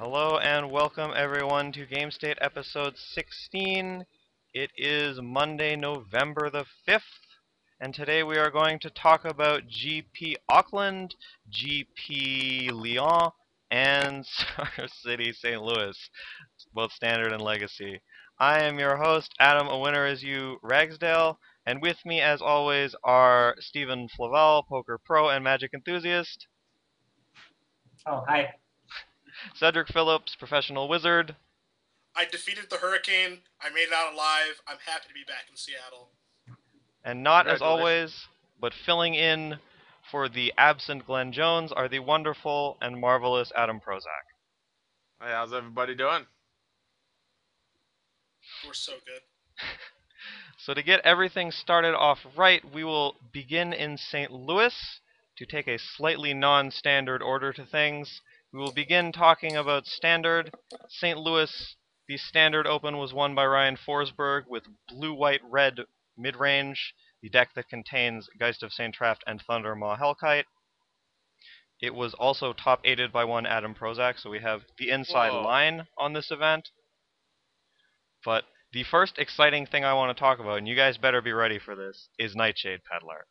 Hello and welcome everyone to Gamestate episode 16. It is Monday, November the 5th, and today we are going to talk about GP Auckland, GP Lyon, and Star City St. Louis, both standard and legacy. I am your host, Adam, a winner as you, Ragsdale, and with me as always are Stephen Flavel, poker pro and magic enthusiast, Oh, hi. Cedric Phillips, professional wizard, I defeated the hurricane. I made it out alive. I'm happy to be back in Seattle. and not as Congratulations. always, but filling in for the absent Glenn Jones are the wonderful and marvelous Adam Prozac. Hey, how's everybody doing? We're so good. So to get everything started off right, we will begin in St. Louis to take a slightly non-standard order to things. We will begin talking about standard. St. Louis, the standard open was won by Ryan Forsberg with blue-white-red mid-range, the deck that contains Geist of St. Traft and Thunder Maw Hellkite. It was also top-aided by one Adam Prozac, so we have the inside Whoa. line on this event. But the first exciting thing I want to talk about, and you guys better be ready for this, is Nightshade Peddler.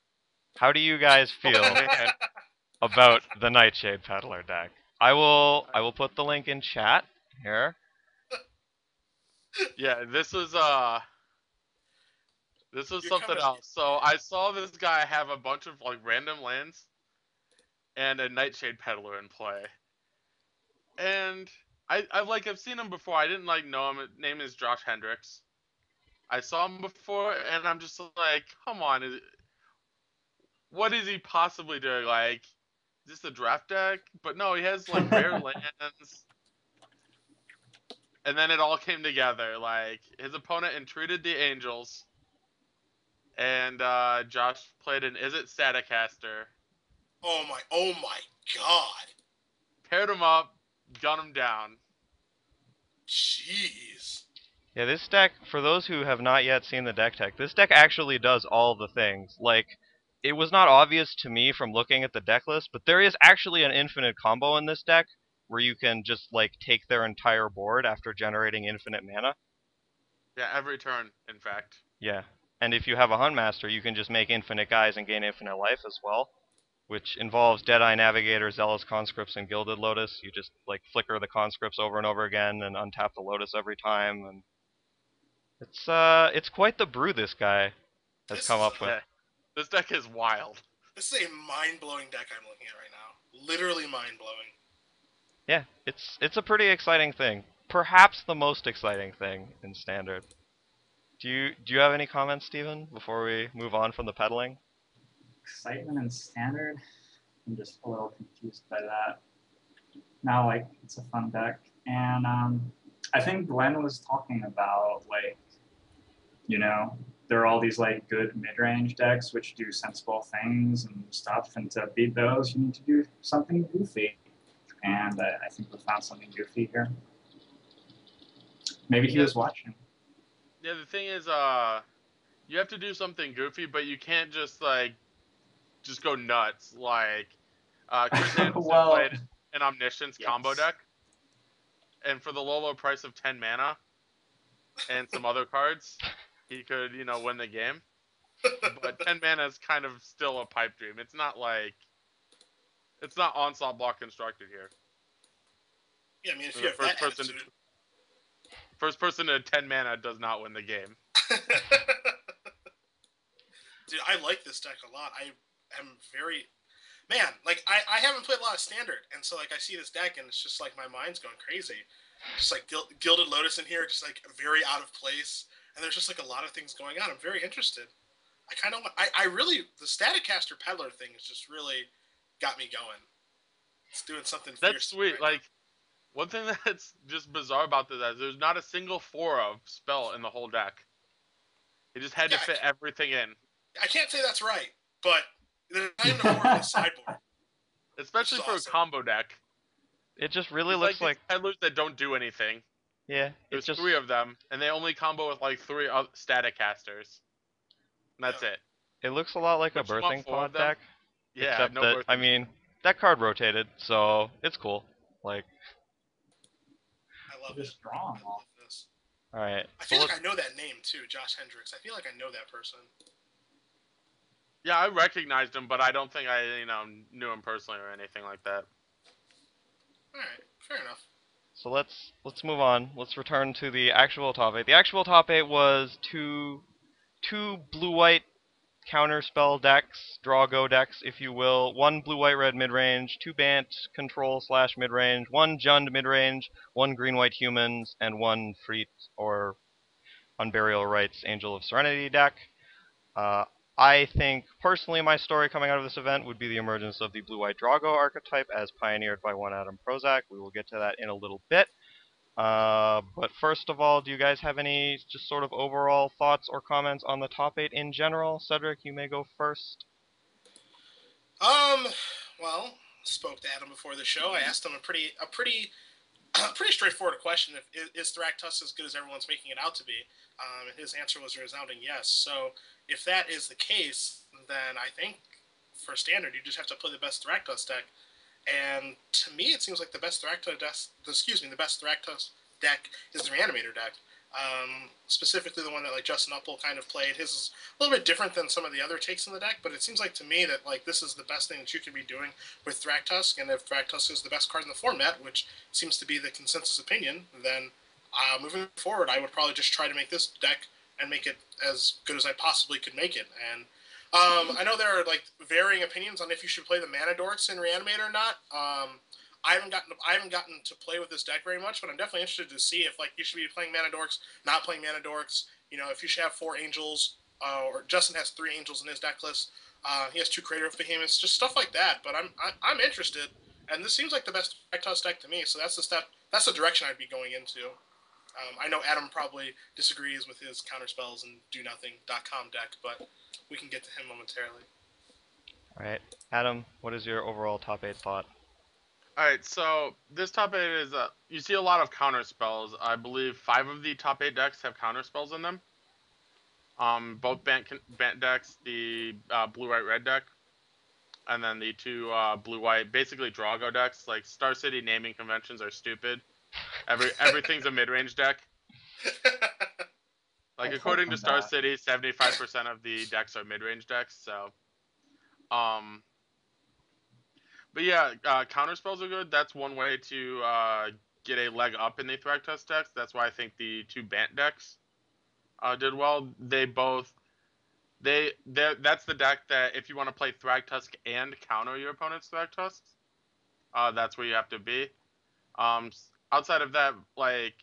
How do you guys feel about the Nightshade Peddler deck? I will put the link in chat here. Yeah, this was You're something coming- else. So I saw this guy have a bunch of like random lands and a Nightshade Peddler in play. And I've seen him before. I didn't know him. His name is Josh Hendricks. I saw him before and I'm just like, come on, what is he possibly doing? Like, is this a draft deck? But no, he has like rare lands. And then it all came together. Like, his opponent entreated the Angels. And Josh played an Is It Staticaster. Oh my God. Paired him up, gunned him down. Jeez. Yeah, this deck, for those who have not yet seen the deck tech, this deck actually does all the things. Like, it was not obvious to me from looking at the deck list, but there is actually an infinite combo in this deck where you can just, like, take their entire board after generating infinite mana. Yeah, every turn, in fact. Yeah. And if you have a Huntmaster, you can just make infinite guys and gain infinite life as well, which involves Deadeye Navigator, Zealous Conscripts, and Gilded Lotus. You just, like, flicker the Conscripts over and over again and untap the Lotus every time, and it's quite the brew this guy has This come is up with. Yeah. This deck is wild. This is a mind-blowing deck I'm looking at right now. Literally mind-blowing. Yeah, it's a pretty exciting thing. Perhaps the most exciting thing in Standard. Do you have any comments, Steven, before we move on from the peddling? Excitement and standard. I'm just a little confused by that. Now, it's a fun deck. And I think Glenn was talking about, there are all these, good mid-range decks which do sensible things and stuff. And to beat those, you need to do something goofy. And I think we found something goofy here. Maybe he was watching. Yeah, the thing is, you have to do something goofy, but you can't just go nuts. Like, Chris Anderson Well, played an Omniscience yes. combo deck, and for the low price of 10 mana and some other cards, he could, win the game. But 10 mana is kind of still a pipe dream. It's not onslaught block constructed here. Yeah, I mean, if The you have that first person to 10 mana does not win the game. Dude, I like this deck a lot. I am very... Man, I haven't played a lot of Standard, and so, I see this deck, and it's just, my mind's going crazy. Just, Gilded Lotus in here, just, very out of place. And there's just, a lot of things going on. I'm very interested. I kind of want... I really... The Staticaster Peddler thing has just really got me going. It's doing something That's fierce sweet. right now. One thing that's just bizarre about this is there's not a single 4-of spell in the whole deck. It just had to fit everything in. I can't say that's right, but there's not even a 4 on the sideboard. Especially That's for awesome. a combo deck. It just really It's looks like these peddlers that don't do anything. yeah, There's it's just 3 of them, and they only combo with 3 static casters. And that's it. it looks a lot like a Don't you want birthing 4 of pod them? deck. Yeah, Except no that, birthing. I mean, that card rotated, so it's cool. love Just it. draw I 'em all. love this. All right. I So feel like I know that name too, Josh Hendricks. I feel like I know that person. Yeah, I recognized him, but I don't think I knew him personally or anything like that. All right, fair enough. So let's move on. Let's return to the actual top 8. The actual top 8 was two blue-white counterspell decks, draw-go decks, if you will. One blue-white-red mid-range, 2 Bant control/mid-range, 1 Jund mid-range, 1 green-white humans, and 1 Freet or Unburial Rites Angel of Serenity deck. I think, personally, my story coming out of this event would be the emergence of the blue-white Drago archetype as pioneered by one Adam Prozac. We will get to that in a little bit. But first of all, do you guys have any just sort of overall thoughts or comments on the top 8 in general? Cedric, you may go first. Well, spoke to Adam before the show. I asked him a pretty pretty straightforward question. Is Thragtusk as good as everyone's making it out to be? And his answer was a resounding yes. So if that is the case, then I think for standard you just have to play the best Thragtusk deck. And to me, it seems like the best the best Thragtusk deck is the Reanimator deck. Specifically the one that like Justin Uppel kind of played. His is a little bit different than some of the other takes in the deck, but it seems like to me that like this is the best thing that you could be doing with Thragtusk, and if Thragtusk is the best card in the format, which seems to be the consensus opinion, then moving forward, I would probably just try to make this deck and make it as good as I possibly could make it. And I know there are like varying opinions on if you should play the Mana Dorks in Reanimator or not. I haven't gotten to play with this deck very much, but I'm definitely interested to see if like you should be playing Mana Dorks, not playing Mana Dorks. You know, if you should have 4 Angels, or Justin has 3 Angels in his deck list. He has 2 Crater of Behemoths, just stuff like that. But I'm interested, and this seems like the best Thragtusk deck to me. So that's the step. That's the direction I'd be going into. I know Adam probably disagrees with his counterspells and do nothing.com deck, but we can get to him momentarily. All right, Adam, what is your overall top 8 thought? All right, so this top 8 is you see a lot of counter spells. I believe 5 of the top 8 decks have counter spells in them. Both Bant decks, the blue-white-red deck, and then the 2 blue-white, basically Drago decks. Like Star City naming conventions are stupid. Everything's a mid-range deck. Like according to Star City, 75% of the decks are mid-range decks. So, but yeah, counter spells are good. That's one way to get a leg up in the Thragtusk decks. That's why I think the 2 Bant decks did well. That's the deck that if you want to play Thragtusk and counter your opponent's Thragtusks, that's where you have to be. Outside of that, like,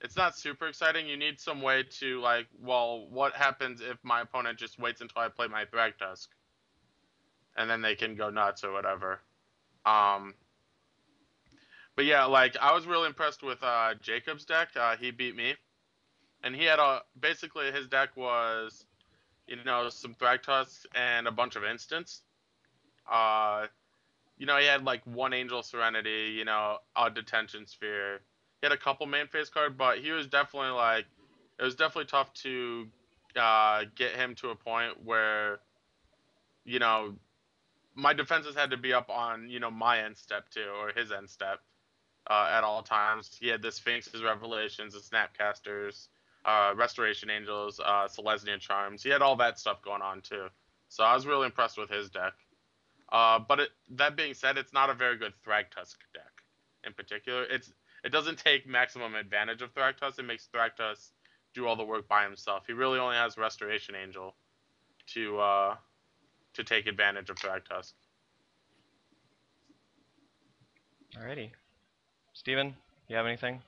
it's not super exciting. You need some way to like, well, what happens if my opponent just waits until I play my Thragtusk, and then they can go nuts or whatever. But yeah, like I was really impressed with Jacob's deck. He beat me, and he had basically his deck was, some Thragtusks and a bunch of instants. He had like 1 Angel Serenity, a Detention Sphere. He had a couple main phase card, but he was definitely like, it was definitely tough to get him to a point where, my defenses had to be up on, my end step too, or his end step at all times. He had the Sphinx's Revelations, the Snapcasters, Restoration Angels, Selesnya Charms. He had all that stuff going on too. So I was really impressed with his deck. But that being said, it's not a very good Thragtusk deck in particular. It doesn't take maximum advantage of Thragtusk. It makes Thragtusk do all the work by himself. He really only has Restoration Angel to take advantage of Thragtusk. Alrighty. Steven, you have anything?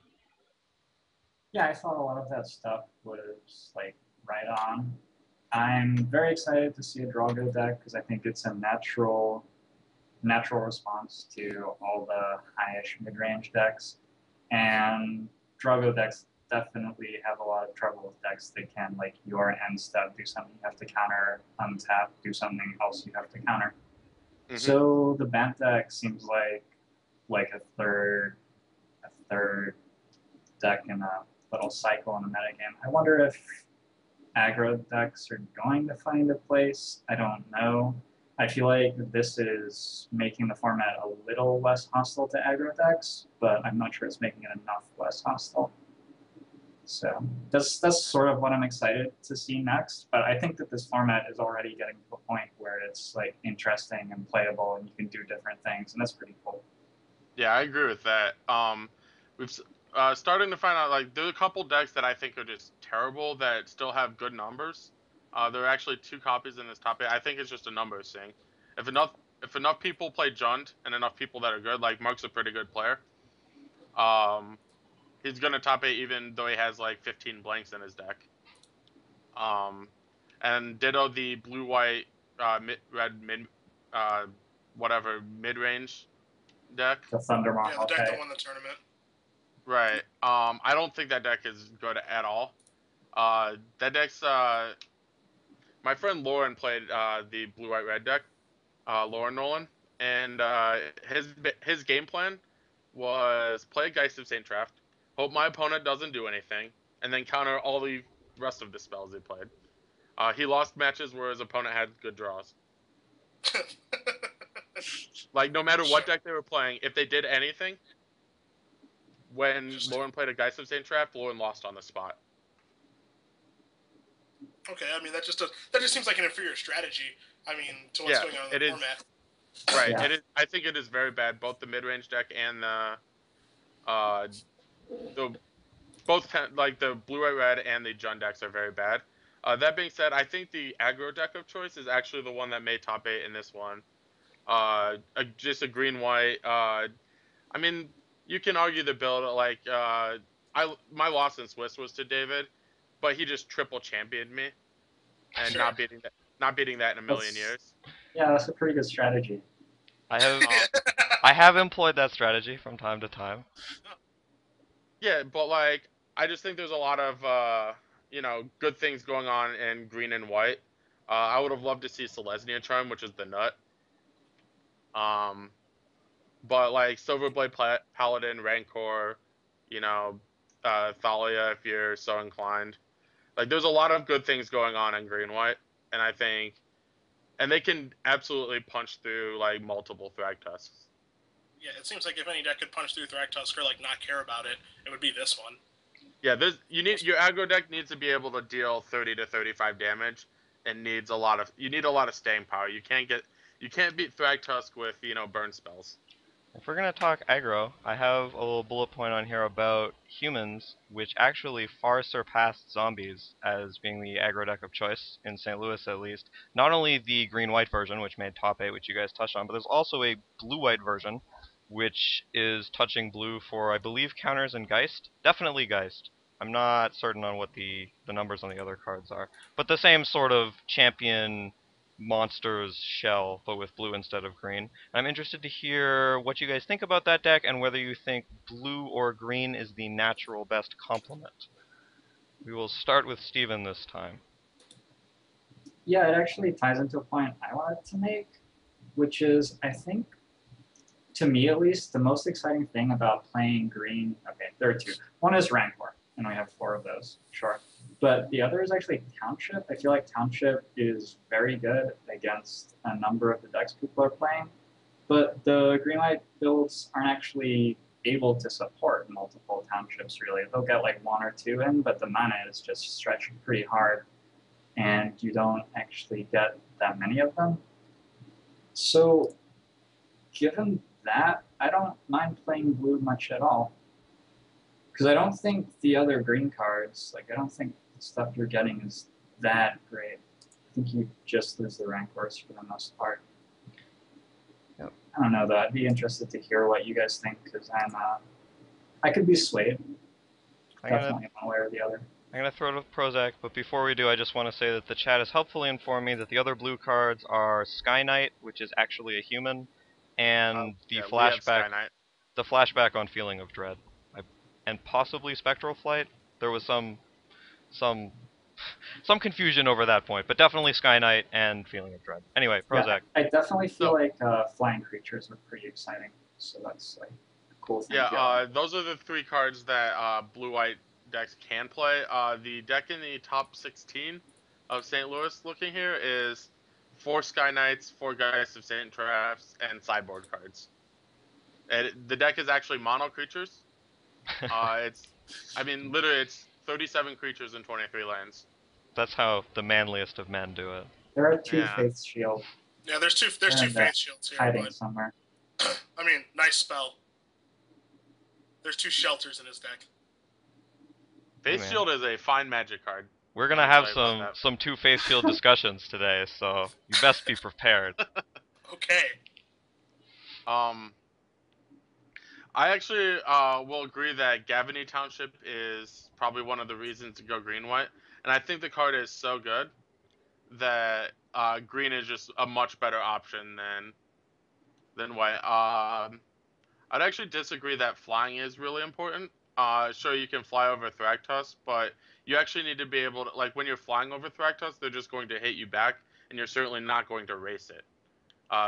Yeah, I thought a lot of that stuff was like right on. I'm very excited to see a Drago deck because I think it's a natural response to all the high-ish mid-range decks. And Drago decks definitely have a lot of trouble with decks that can, like, your end step, do something you have to counter, untap, do something else you have to counter. Mm-hmm. So the Bant deck seems like a third deck in a little cycle in a metagame. I wonder if aggro decks are going to find a place. I don't know. I feel like this is making the format a little less hostile to aggro decks, but I'm not sure it's making it enough less hostile. So that's sort of what I'm excited to see next. But I think that this format is already getting to a point where it's like interesting and playable, and you can do different things, and that's pretty cool. Yeah, I agree with that. We've starting to find out like there's a couple decks that I think are just terrible that still have good numbers. There are actually 2 copies in this top 8. I think it's just a numbers thing. If enough people play Jund and enough people that are good, like Mark's a pretty good player. Um, he's gonna top 8 even though he has like 15 blanks in his deck. Um, and ditto the blue white red mid whatever mid range deck. The Thunder Yeah, the deck okay. that won the tournament. Right. I don't think that deck is good at all. That deck's my friend Lauren played the blue white red deck, Lauren Nolan, and his game plan was play Geist of Saint Traft, hope my opponent doesn't do anything, and then counter all the rest of the spells he played. He lost matches where his opponent had good draws. Like no matter what deck they were playing, if they did anything, when Lauren played a Geist of Saint Traft, Lauren lost on the spot. Okay, I mean that just seems like an inferior strategy. I mean, to what's going on in the format. Right. Yeah. It is. I think it is very bad. Both the mid range deck and the like the blue white red and the Jund decks are very bad. That being said, I think the aggro deck of choice is actually the one that made top 8 in this one. Just a green white. I mean, you can argue the build like my loss in Swiss was to David, but he just triple championed me, and Sure. not beating that in a million years. Yeah, that's a pretty good strategy. I have employed that strategy from time to time. Yeah, but like I just think there's a lot of good things going on in green and white. I would have loved to see Selesnya Charm, which is the nut. But like Silverblade Paladin, Rancor, you know, Thalia if you're so inclined. Like there's a lot of good things going on in green white, and I think, and they can absolutely punch through like multiple Thragtusks. Yeah, it seems like if any deck could punch through Thragtusk or like not care about it, it would be this one. Yeah, your aggro deck needs to be able to deal 30 to 35 damage, and you need a lot of staying power. You can't beat Thragtusk with burn spells. If we're going to talk aggro, I have a little bullet point on here about humans, which actually far surpassed zombies as being the aggro deck of choice, in St. Louis at least. Not only the green-white version, which made top 8, which you guys touched on, but there's also a blue-white version, which is touching blue for, I believe, counters and Geist. Definitely Geist. I'm not certain on what the numbers on the other cards are. But the same sort of champion monsters shell, but with blue instead of green. I'm interested to hear what you guys think about that deck and whether you think blue or green is the natural best complement. We will start with Steven this time. Yeah, it actually ties into a point I wanted to make, which is, I think, to me at least, the most exciting thing about playing green, okay, there are 2. One is Rancor, and we have 4 of those, sure. But the other is actually Township. I feel like Township is very good against a number of the decks people are playing, but the green-white builds aren't actually able to support multiple Townships, really. They'll get like 1 or 2 in, but the mana is just stretched pretty hard, and you don't actually get that many of them. So given that, I don't mind playing blue much at all. Because I don't think the other green cards, I don't think the stuff you're getting is that great. I think you just lose the Rancors for the most part. Yep. I don't know though, I'd be interested to hear what you guys think, because I could be swayed. Definitely one way or the other. I'm going to throw it with Prozac, but before we do, I just want to say that the chat has helpfully informed me that the other blue cards are Sky Knight, which is actually a human, and the flashback on Feeling of Dread. And possibly Spectral Flight. There was some confusion over that point, but definitely Sky Knight and Feeling of Dread. Anyway, Prozac. Yeah, I definitely feel like flying creatures are pretty exciting, so that's like a cool thing. Yeah, those are the 3 cards that blue-white decks can play. The deck in the top 16 of St. Louis looking here is 4 Sky Knights, 4 Geist of Saint Traps, and sideboard cards. The deck is actually mono creatures. Literally, it's 37 creatures and 23 lands. That's how the manliest of men do it. There are 2 Yeah. Faith Shield. Yeah, there's two They're in there, Faith Shields here, hiding but somewhere. I mean, nice spell. There's 2 shelters in his deck. Face man. Shield is a fine Magic card. We're gonna I'm have sorry about some two Faith Shield discussions today, so you best be prepared. Okay. I actually will agree that Gavany Township is probably one of the reasons to go green-white, and I think the card is so good that green is just a much better option than white. I'd actually disagree that flying is really important. Sure, you can fly over Thragtusk, but you actually need to be able to, like, when you're flying over Thragtusk, they're just going to hit you back, and you're certainly not going to race it.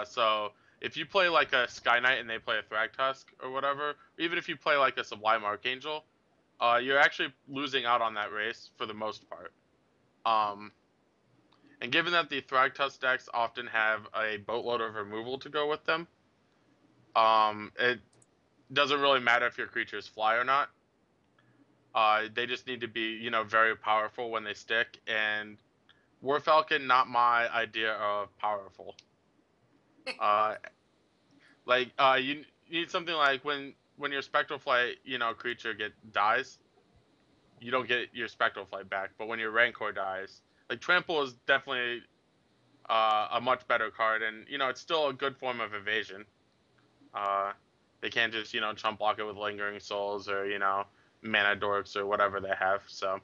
So if you play like a Sky Knight and they play a Thragtusk or whatever, even if you play like a Sublime Archangel, you're actually losing out on that race for the most part. And given that the Thragtusk decks often have a boatload of removal to go with them, it doesn't really matter if your creatures fly or not. They just need to be, very powerful when they stick. And War Falcon, not my idea of powerful. You need something like when your Spectral Flight, creature dies, you don't get your Spectral Flight back. But when your Rancor dies, like Trample is definitely a much better card, and it's still a good form of evasion. They can't just chump block it with Lingering Souls or Mana Dorks or whatever they have. So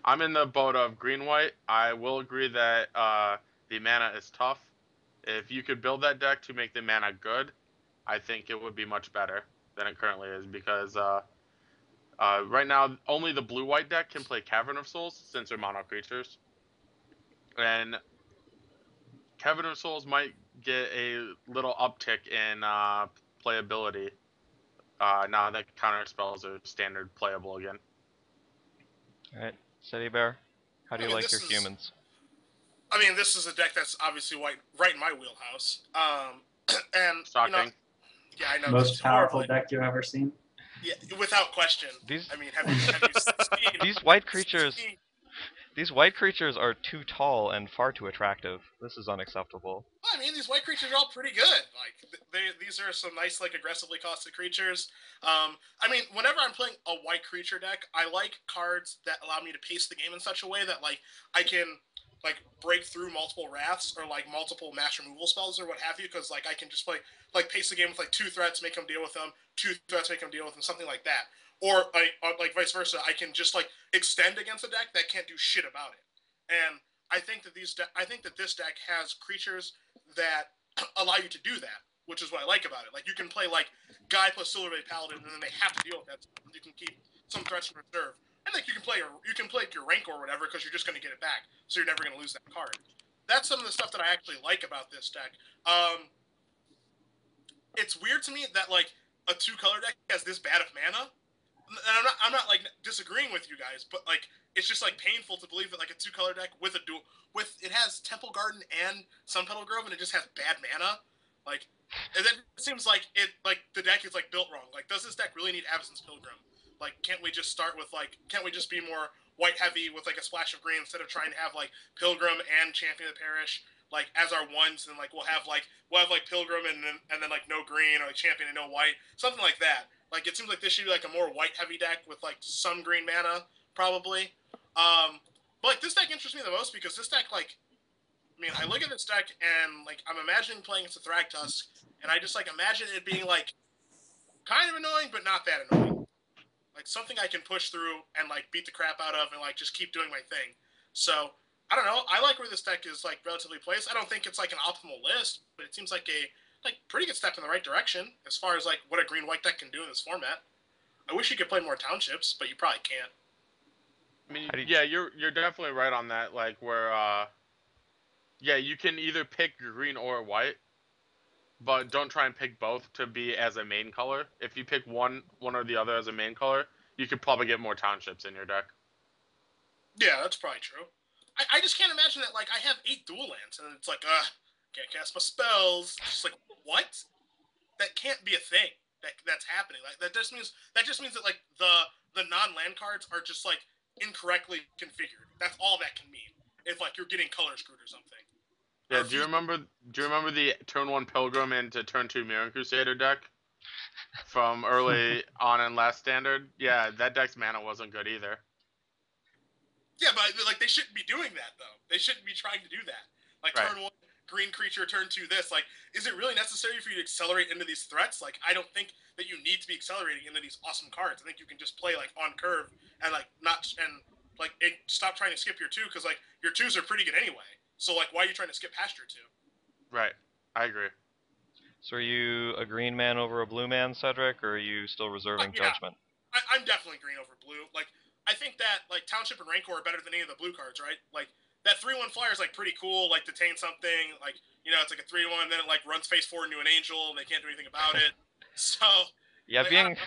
I'm in the boat of green-white. I will agree that the mana is tough. If you could build that deck to make the mana good, I think it would be much better than it currently is, because right now only the blue-white deck can play Cavern of Souls since they're mono creatures. And Cavern of Souls might get a little uptick in playability now that counter spells are standard playable again. Alright, City Bear, how do you like your humans? This is a deck that's obviously right in my wheelhouse. And Shocking. yeah, I know. Most powerful deck you've ever seen? Yeah, without question. Have you seen These white creatures are too tall and far too attractive. This is unacceptable. Well, these white creatures are all pretty good. These are some nice, aggressively costed creatures. Whenever I'm playing a white creature deck, I like cards that allow me to pace the game in such a way that, I can, break through multiple wraths or, multiple mass removal spells or what have you, because, I can just play, pace the game with, 2 threats, make them deal with them, 2 threats, make them deal with them, something like that. Or, vice versa, I can just, extend against a deck that can't do shit about it. And I think that this deck has creatures that allow you to do that, which is what I like about it. You can play, Guy plus Silverblade Paladin, and then they have to deal with that. You can keep some threats in reserve. And, you can play your Rancor or whatever, because you're just going to get it back, so you're never going to lose that card. That's some of the stuff that I actually like about this deck. It's weird to me that, a 2-color deck has this bad of mana. And I'm not disagreeing with you guys, but it's just painful to believe that a 2-color deck with it has Temple Garden and Sun Petal Grove, and it just has bad mana. And then it seems the deck is built wrong. Does this deck really need Absence Pilgrim? Can't we just start with can't we just be more white heavy with a splash of green instead of trying to have Pilgrim and Champion of the Parish as our ones, and we'll have Pilgrim and then no green, or Champion and no white, something like that. It seems this should be a more white heavy deck with some green mana probably. But this deck interests me the most because this deck I look at this deck and I'm imagining playing against a Thragtusk, and I just imagine it being kind of annoying but not that annoying. Something I can push through and beat the crap out of and just keep doing my thing. So I don't know. I like where this deck is relatively placed. I don't think it's an optimal list, but it seems like a pretty good step in the right direction as far as what a green-white deck can do in this format. I wish you could play more townships, but you probably can't. Yeah, you're definitely right on that. You can either pick green or white, but don't try and pick both to be as a main color. If you pick one or the other as a main color, you could probably get more townships in your deck. Yeah, that's probably true. I just can't imagine that. Like, I have 8 dual lands, and it's like, can't cast my spells. Just like, what? That can't be a thing. That's happening. Like, that just means that like the non land cards are just like incorrectly configured. That's all that can mean. If like you're getting color screwed or something. Yeah, Or do you remember? Do you remember the turn 1 Pilgrim into turn 2 Mirror Crusader deck from early on in last standard? Yeah, that deck's mana wasn't good either. Yeah, but like they shouldn't be doing that though. They shouldn't be trying to do that. Like Right. turn 1 green creature, turn 2 this. Like, is it really necessary for you to accelerate into these threats? Like, I don't think that you need to be accelerating into these awesome cards. I think you can just play like on curve and like not and like stop trying to skip your 2 because like your 2s are pretty good anyway. So like, why are you trying to skip past your 2? Right, I agree. So are you a green man over a blue man, Cedric, or are you still reserving Yeah. judgment? I'm definitely green over blue. Like, I think that like Township and Rancor are better than any of the blue cards, right? Like that 3/1 flyer is like pretty cool. Like detain something, like it's like a 3/1, and then it like runs face forward into an angel, and they can't do anything about it. So Yeah, like,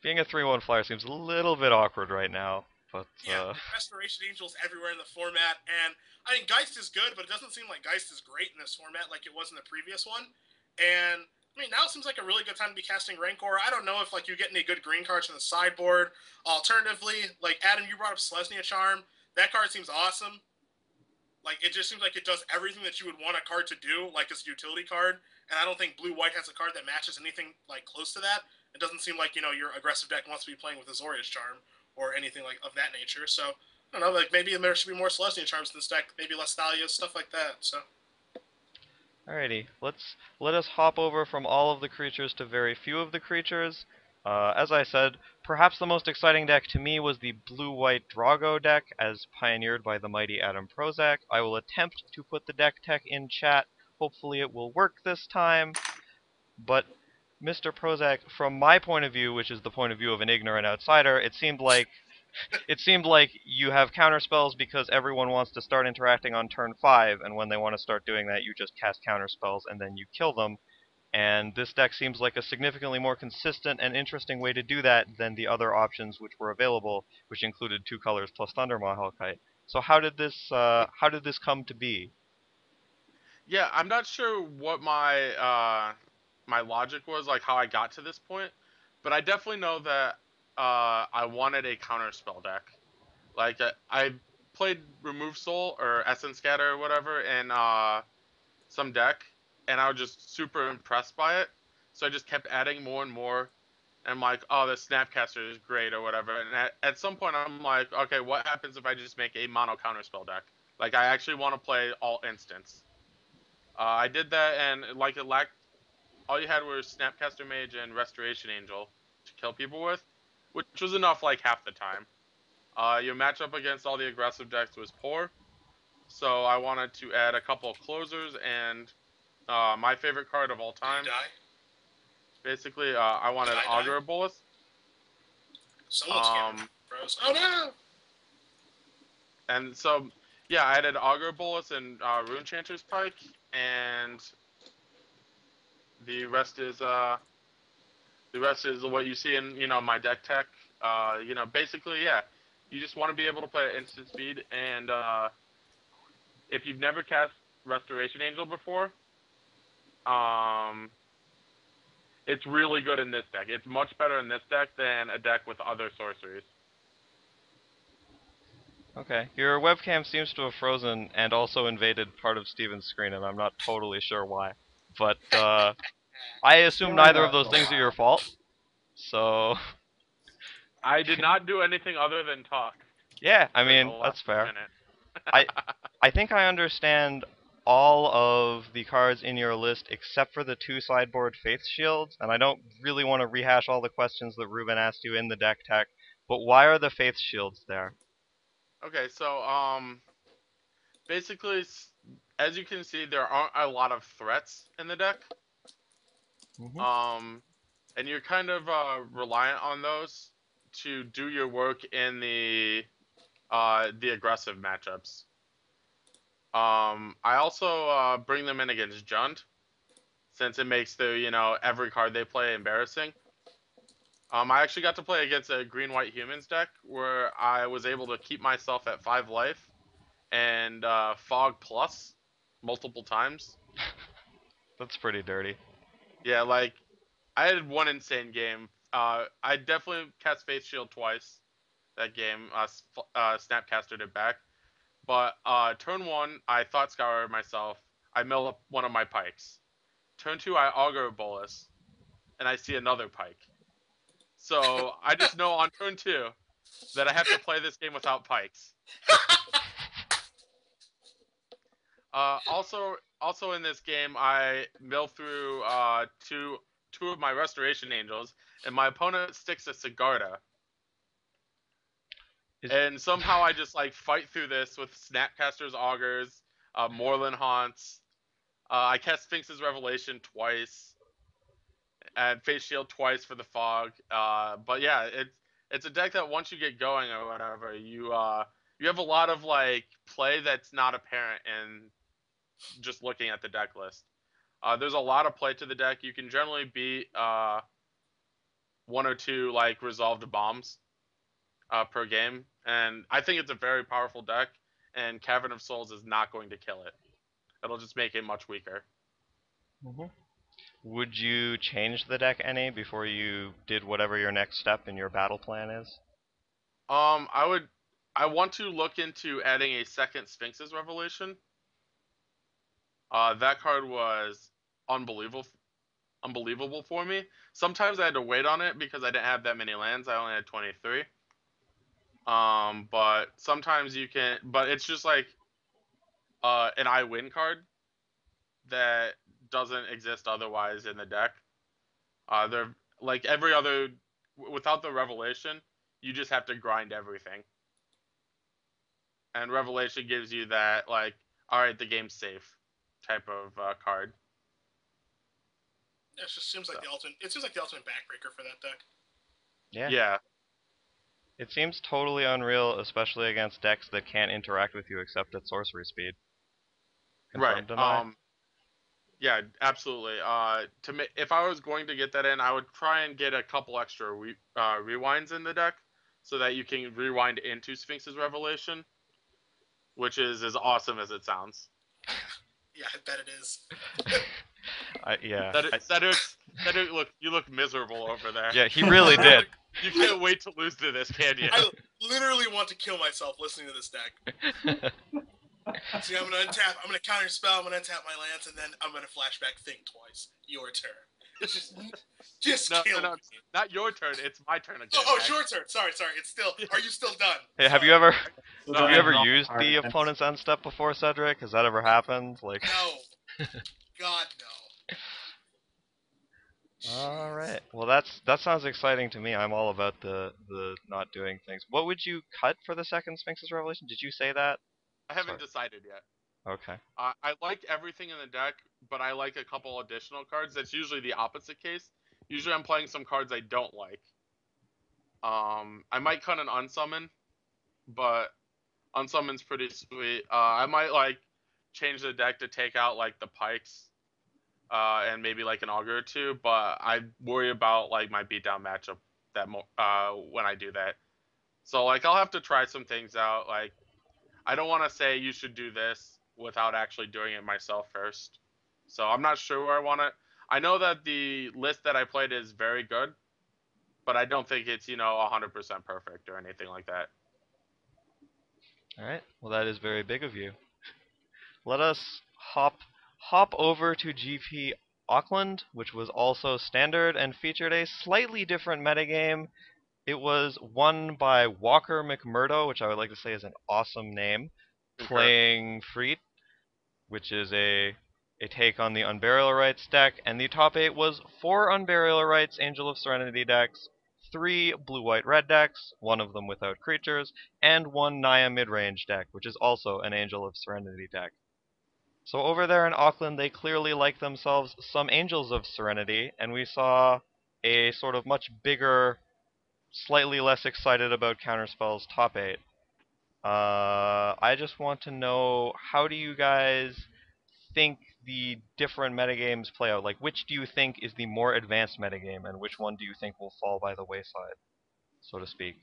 being a 3/1 flyer seems a little bit awkward right now, but yeah, like Restoration Angels everywhere in the format, and I mean Geist is good, but it doesn't seem like Geist is great in this format like it was in the previous one. And I mean, now it seems like a really good time to be casting Rancor. I don't know if like you get any good green cards from the sideboard. Alternatively, like Adam, you brought up Selesnya Charm. That card seems awesome. Like it just seems like it does everything that you would want a card to do, like as a utility card. And I don't think Blue White has a card that matches anything like close to that. It doesn't seem like your aggressive deck wants to be playing with Azorius Charm or anything like of that nature. So I don't know, like maybe there should be more Selesnya Charms in this deck, maybe less Thalias, stuff like that. So alrighty, let us hop over from all of the creatures to very few of the creatures. As I said, perhaps the most exciting deck to me was the blue-white Drago deck, as pioneered by the mighty Adam Prozac. I will attempt to put the deck tech in chat. Hopefully it will work this time. But Mr. Prozac, from my point of view, which is the point of view of an ignorant outsider, it seemed like you have counterspells because everyone wants to start interacting on turn 5, and when they want to start doing that, you just cast counterspells and then you kill them. And this deck seems like a significantly more consistent and interesting way to do that than the other options which were available, which included 2 colors plus Thundermaw Hellkite. So how did this come to be? Yeah, I'm not sure what my logic was, like how I got to this point, but I definitely know that I wanted a counterspell deck. Like I played Remove Soul or Essence Scatter or whatever in some deck, and I was just super impressed by it. So I just kept adding more and more. And I'm like, oh, the Snapcaster is great or whatever. And at some point, I'm like, okay, what happens if I just make a mono counterspell deck? Like I actually want to play all instants. I did that, and like it lacked. All you had were Snapcaster Mage and Restoration Angel to kill people with, which was enough like half the time. Your matchup against all the aggressive decks was poor, so I wanted to add a couple of closers and my favorite card of all time. die. Basically, I wanted Augur Bolus. Someone's getting froze. Oh no! And so, yeah, I added Augur Bolus and Runechanter's Pike, and the rest is what you see in my deck tech. Basically, yeah, you just want to be able to play at instant speed, and if you've never cast Restoration Angel before, it's really good in this deck. It's much better in this deck than a deck with other sorceries. Okay, your webcam seems to have frozen and also invaded part of Steven's screen, and I'm not totally sure why. But I assume neither of those things are your fault. So I did not do anything other than talk. yeah, I mean that's fair. I think I understand all of the cards in your list except for the 2 sideboard Faith Shields, and I don't really want to rehash all the questions that Ruben asked you in the deck tech, but why are the Faith Shields there? Okay, so basically, as you can see, there aren't a lot of threats in the deck. Mm-hmm. And you're kind of reliant on those to do your work in the aggressive matchups. I also bring them in against Jund, since it makes the every card they play embarrassing. I actually got to play against a green-white humans deck where I was able to keep myself at 5 life and Fog Plus multiple times. That's pretty dirty. Yeah, like I had one insane game. I definitely cast Face Shield twice that game. Snapcastered it back. But turn one, I Thought Scour myself. I mill up one of my pikes. Turn two, I Augur Bolus, and I see another pike. So I just know on turn two that I have to play this game without pikes. Also in this game, I mill through two of my Restoration Angels, and my opponent sticks a Sigarda. And somehow I just like fight through this with Snapcaster's Augurs, Moorland Haunts. I cast Sphinx's Revelation twice, and Face Shield twice for the Fog. But yeah, it's a deck that once you get going or whatever, you have a lot of like play that's not apparent in just looking at the deck list. There's a lot of play to the deck. You can generally beat one or two like resolved bombs per game, and I think it's a very powerful deck. And Cavern of Souls is not going to kill it. It'll just make it much weaker. Mm-hmm. Would you change the deck any before you did whatever your next step in your battle plan is? I want to look into adding a second Sphinx's Revelation. That card was unbelievable for me. Sometimes I had to wait on it because I didn't have that many lands. I only had 23. But sometimes you can. But it's just like an I win card that doesn't exist otherwise in the deck. They're like every other. Without the Revelation, you just have to grind everything. And Revelation gives you that like, all right, the game's safe type of card. It just seems like the ultimate. It seems like the ultimate backbreaker for that deck. Yeah. It seems totally unreal, especially against decks that can't interact with you except at sorcery speed. Confirm, Right. deny? Yeah, absolutely. If I was going to get that in, I would try and get a couple extra rewinds in the deck, so that you can rewind into Sphinx's Revelation, which is as awesome as it sounds. Yeah, I bet it is. Yeah. Cedric, you look miserable over there. Yeah, he really did. You can't wait to lose to this, can you? I literally want to kill myself listening to this deck. See, I'm gonna untap. I'm gonna counter spell. I'm gonna untap my lands, and then I'm gonna flashback. Think twice. Your turn. It's just kill me. Not your turn. It's my turn again. Oh, your turn. Sorry. It's still. Are you still done? Hey, have Sorry. you ever No. used the opponent's end step before, Cedric? Has that ever happened? Like. No. God no. All right. Well, that sounds exciting to me. I'm all about the not doing things. What would you cut for the second Sphinx's Revelation? Did you say that? I haven't decided yet. Okay. I like everything in the deck, but I like a couple additional cards. That's usually the opposite case. Usually I'm playing some cards I don't like. I might cut an Unsummon, but Unsummon's pretty sweet. I might like change the deck to take out like the Pikes, and maybe like an Augur or two, but I worry about like my beatdown matchup when I do that. So like I'll have to try some things out. Like I don't want to say you should do this without actually doing it myself first. So I'm not sure where I want it. I know that the list that I played is very good, but I don't think it's 100% perfect or anything like that. All right. Well, that is very big of you. Let us hop over to GP Auckland, which was also standard and featured a slightly different metagame. It was won by Walker McMurdo, which I would like to say is an awesome name, playing Freet, which is a take on the Unburial Rites deck, and the top 8 was 4 Unburial Rites Angel of Serenity decks, 3 blue-white-red decks, one of them without creatures, and 1 Naya midrange deck, which is also an Angel of Serenity deck. So over there in Auckland, they clearly like themselves some Angels of Serenity, and we saw a sort of much bigger, slightly less excited about counterspells top 8. I just want to know, how do you guys think the different metagames play out? Like, which do you think is the more advanced metagame, and which one do you think will fall by the wayside, so to speak?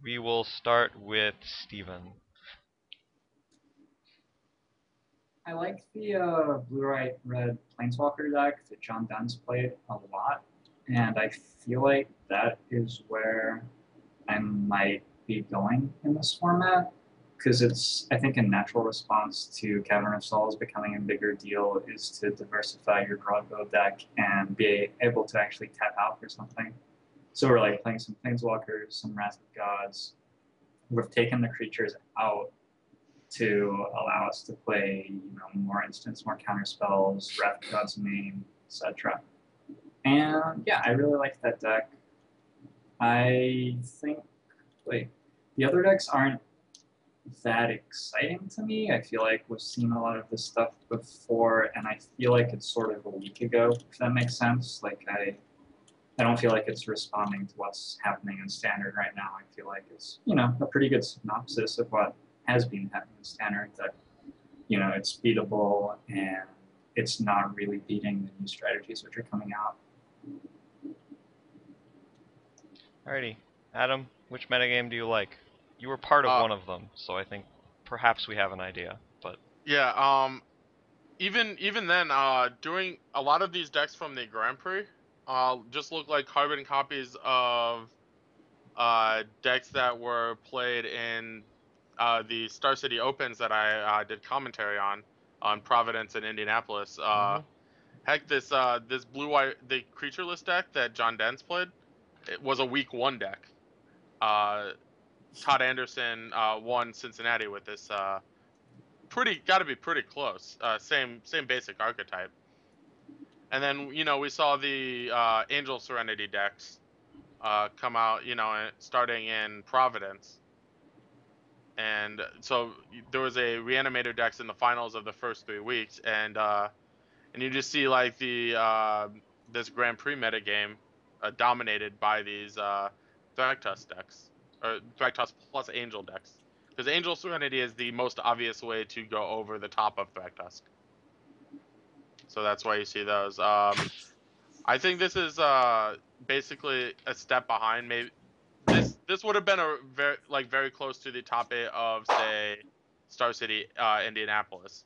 We will start with Steven. I like the blue-white red planeswalker deck that John Dunn's played a lot, and I feel like that is where I might be going in this format because it's, I think, a natural response to Cavern of Souls becoming a bigger deal is to diversify your draw build deck and be able to actually tap out for something. So we're like playing some Planeswalkers, some Wrath of Gods. We've taken the creatures out to allow us to play, more instants, more counter spells, Wrath of God's Name, etc. And yeah, I really like that deck. I think like the other decks aren't that exciting to me. I feel like we've seen a lot of this stuff before, and I feel like it's sort of a week ago, if that makes sense. Like I don't feel like it's responding to what's happening in standard right now. I feel like it's, a pretty good synopsis of what has been happening in standard, that, it's beatable and it's not really beating the new strategies which are coming out. Alrighty, Adam, which metagame do you like? You were part of Uh, one of them, so I think perhaps we have an idea. But yeah. Even then, doing a lot of these decks from the Grand Prix, just look like carbon copies of decks that were played in the Star City Opens that I did commentary on Providence and Indianapolis. Heck, this blue white the creatureless deck that John Dens played, it was a week one deck. Todd Anderson won Cincinnati with this. Got to be pretty close. Same basic archetype. And then we saw the Angel Serenity decks come out, starting in Providence. And so there was a Reanimator decks in the finals of the first 3 weeks, and you just see like the this Grand Prix metagame dominated by these Thragtusk decks, or Thragtusk plus Angel decks, because Angel Serenity is the most obvious way to go over the top of Thragtusk. So that's why you see those. I think this is basically a step behind. Maybe this would have been a very close to the top 8 of, say, Star City, Indianapolis.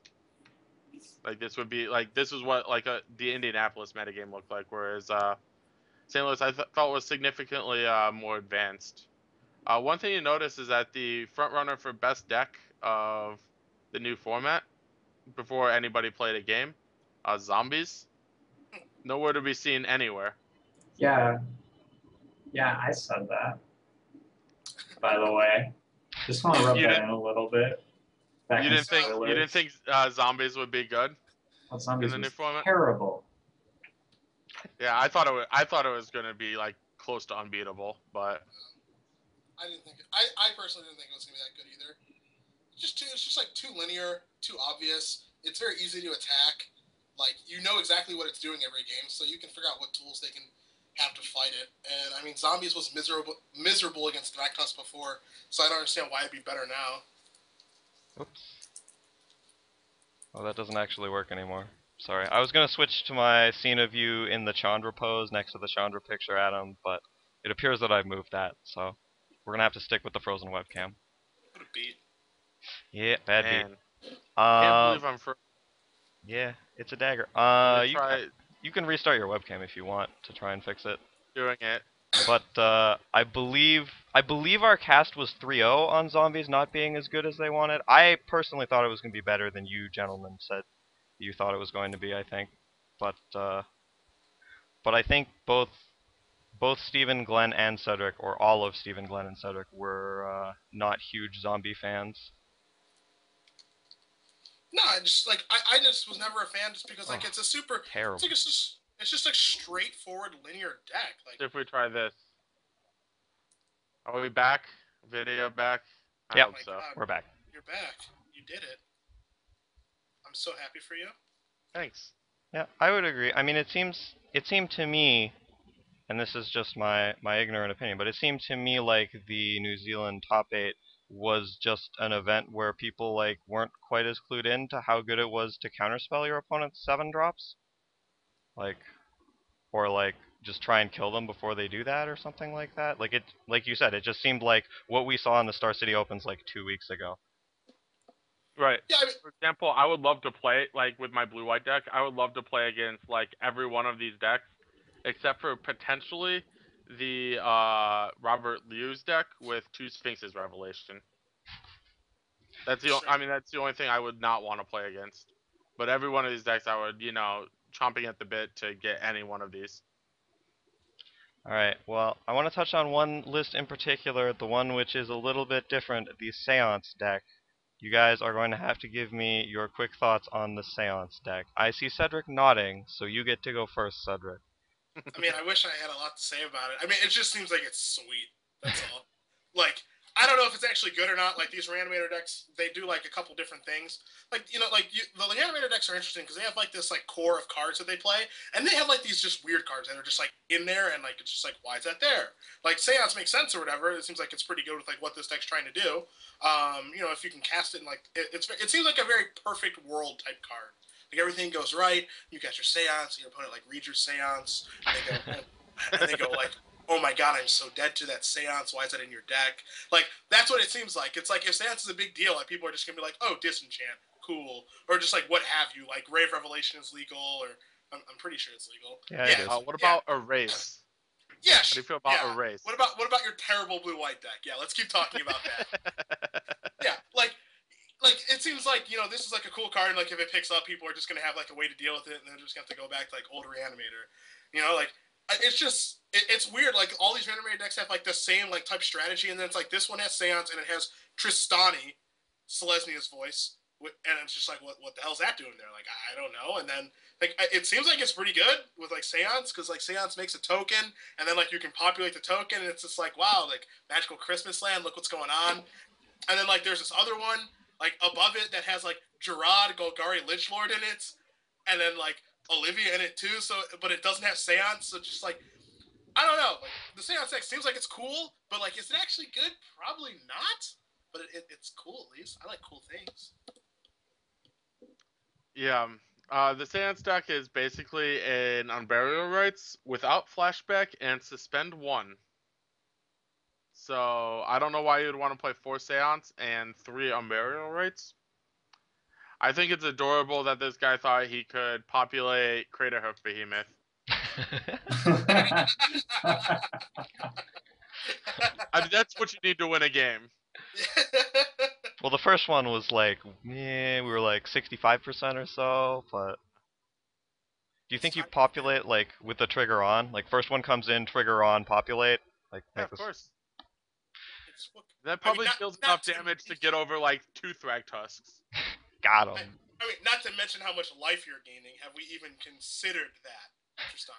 Like this would be like this is what like the Indianapolis metagame looked like, whereas St. Louis felt was significantly more advanced. One thing you notice is that the front runner for best deck of the new format before anybody played a game, Zombies, nowhere to be seen anywhere. Yeah, I said that. By the way, just want to rub that in a little bit. Back You in didn't think Zombies would be good Zombies in the new was format? terrible. Yeah, I thought it was gonna be like close to unbeatable, but I didn't think I personally didn't think it was gonna be that good either. It's just like too linear, too obvious. It's very easy to attack. Like you know exactly what it's doing every game, so you can figure out what tools they can have to fight it. And I mean, Zombies was miserable against Thragtusk before, so I don't understand why it'd be better now. oops. Oh, that doesn't actually work anymore. Sorry. I was gonna switch to my scene of you in the Chandra pose next to the Chandra picture, Adam, but it appears that I've moved that, so we're gonna have to stick with the frozen webcam. What a beat. Yeah, bad beat. man, can't believe I'm for. Yeah, it's a dagger. Let me try You can restart your webcam if you want to try and fix it. doing it. But I believe our cast was 3-0 on Zombies not being as good as they wanted. I personally thought it was going to be better than you gentlemen said you thought it was going to be, I think. But I think both Stephen, Glenn, and Cedric, or all of Stephen, Glenn, and Cedric, were not huge zombie fans. No, I just like I just was never a fan just because like it's a super terrible. It's like it's just a straightforward linear deck. Like If we try this, are we back? Video back? I Yep. hope so. God, We're back. you're back. You did it. I'm so happy for you. Thanks. Yeah, I would agree. I mean, it seemed to me, and this is just my ignorant opinion, but it seemed to me like the New Zealand top 8 was just an event where people like weren't quite as clued in to how good it was to counterspell your opponent's 7 drops. Or just try and kill them before they do that or something like that. Like you said, it just seemed like what we saw in the Star City Opens like 2 weeks ago. Right. Yeah, I mean, For example, I would love to play like with my blue-white deck. I would love to play against like every one of these decks, except for potentially the Robert Liu's deck with 2 Sphinx's Revelation. sure. I mean, that's the only thing I would not want to play against. But every one of these decks, I would, chomping at the bit to get any one of these. Alright, well, I want to touch on one list in particular, the one which is a little bit different, the Seance deck. You guys are going to have to give me your quick thoughts on the Seance deck. I see Cedric nodding, so you get to go first, Cedric. I mean, I wish I had a lot to say about it. I mean, it just seems like it's sweet. That's all. Like, I don't know if it's actually good or not. Like, these reanimator decks, they do, like, a couple different things. Like, the reanimator decks are interesting because they have, like, this, like, core of cards that they play. And they have, like, these just weird cards that are just, like, in there. And, like, it's just like, why is that there? Like, Seance makes sense or whatever. It seems like it's pretty good with, like, what this deck's trying to do. If you can cast it in, like, it seems like a very perfect world type card. Like, everything goes right. You got your Seance, and your opponent, like, reads your Seance. And they go, like, oh my god, I'm so dead to that Seance. Why is that in your deck? Like, that's what it seems like. It's like, if Seance is a big deal, like, people are just going to be like, oh, Disenchant, cool. Or just, like, what have you. Like, Grave Revelation is legal, or I'm pretty sure it's legal. Yeah, it is. What about Erase? Yeah. How do you feel about Erase? What about your terrible blue-white deck? Yeah, let's keep talking about that. Yeah, like, it seems like, this is, like, a cool card, and, like, if it picks up, people are just going to have, like, a way to deal with it, and they're just going to have to go back to, like, old Reanimator. Like, it's just, it's weird, like, all these Reanimator decks have, like, the same, like, type strategy, and then it's like, this one has Seance, and it has Tristani, Selesnia's voice, and it's just like, what the hell's that doing there? Like, I don't know, and then, like, it seems like it's pretty good with, like, Seance, because, like, Seance makes a token, and then, like, you can populate the token, and it's just like, wow, like, Magical Christmas Land, look what's going on. And then, like, there's this other one, like, above it that has, like, Gerard Golgari Lichlord in it, and then, like, Olivia in it too, but it doesn't have Seance, so just, like, I don't know. Like, the Seance deck seems like it's cool, but, like, is it actually good? Probably not, but it's cool at least. I like cool things. Yeah. The Seance deck is basically an Unburial Rites without Flashback and Suspend 1. So, I don't know why you'd want to play 4 Seance and 3 Unburial Rites. I think it's adorable that this guy thought he could populate Craterhoof Behemoth. I mean, that's what you need to win a game. Well, the first one was like, we were like 65% or so, but do you think you populate, like, with the trigger on? Like, first one comes in, trigger on, populate? Like, Yeah, of course. It's, That probably deals enough damage to get over, like, 2 Thragtusks. Got him. I mean, not to mention how much life you're gaining. Have we even considered that, Tristan?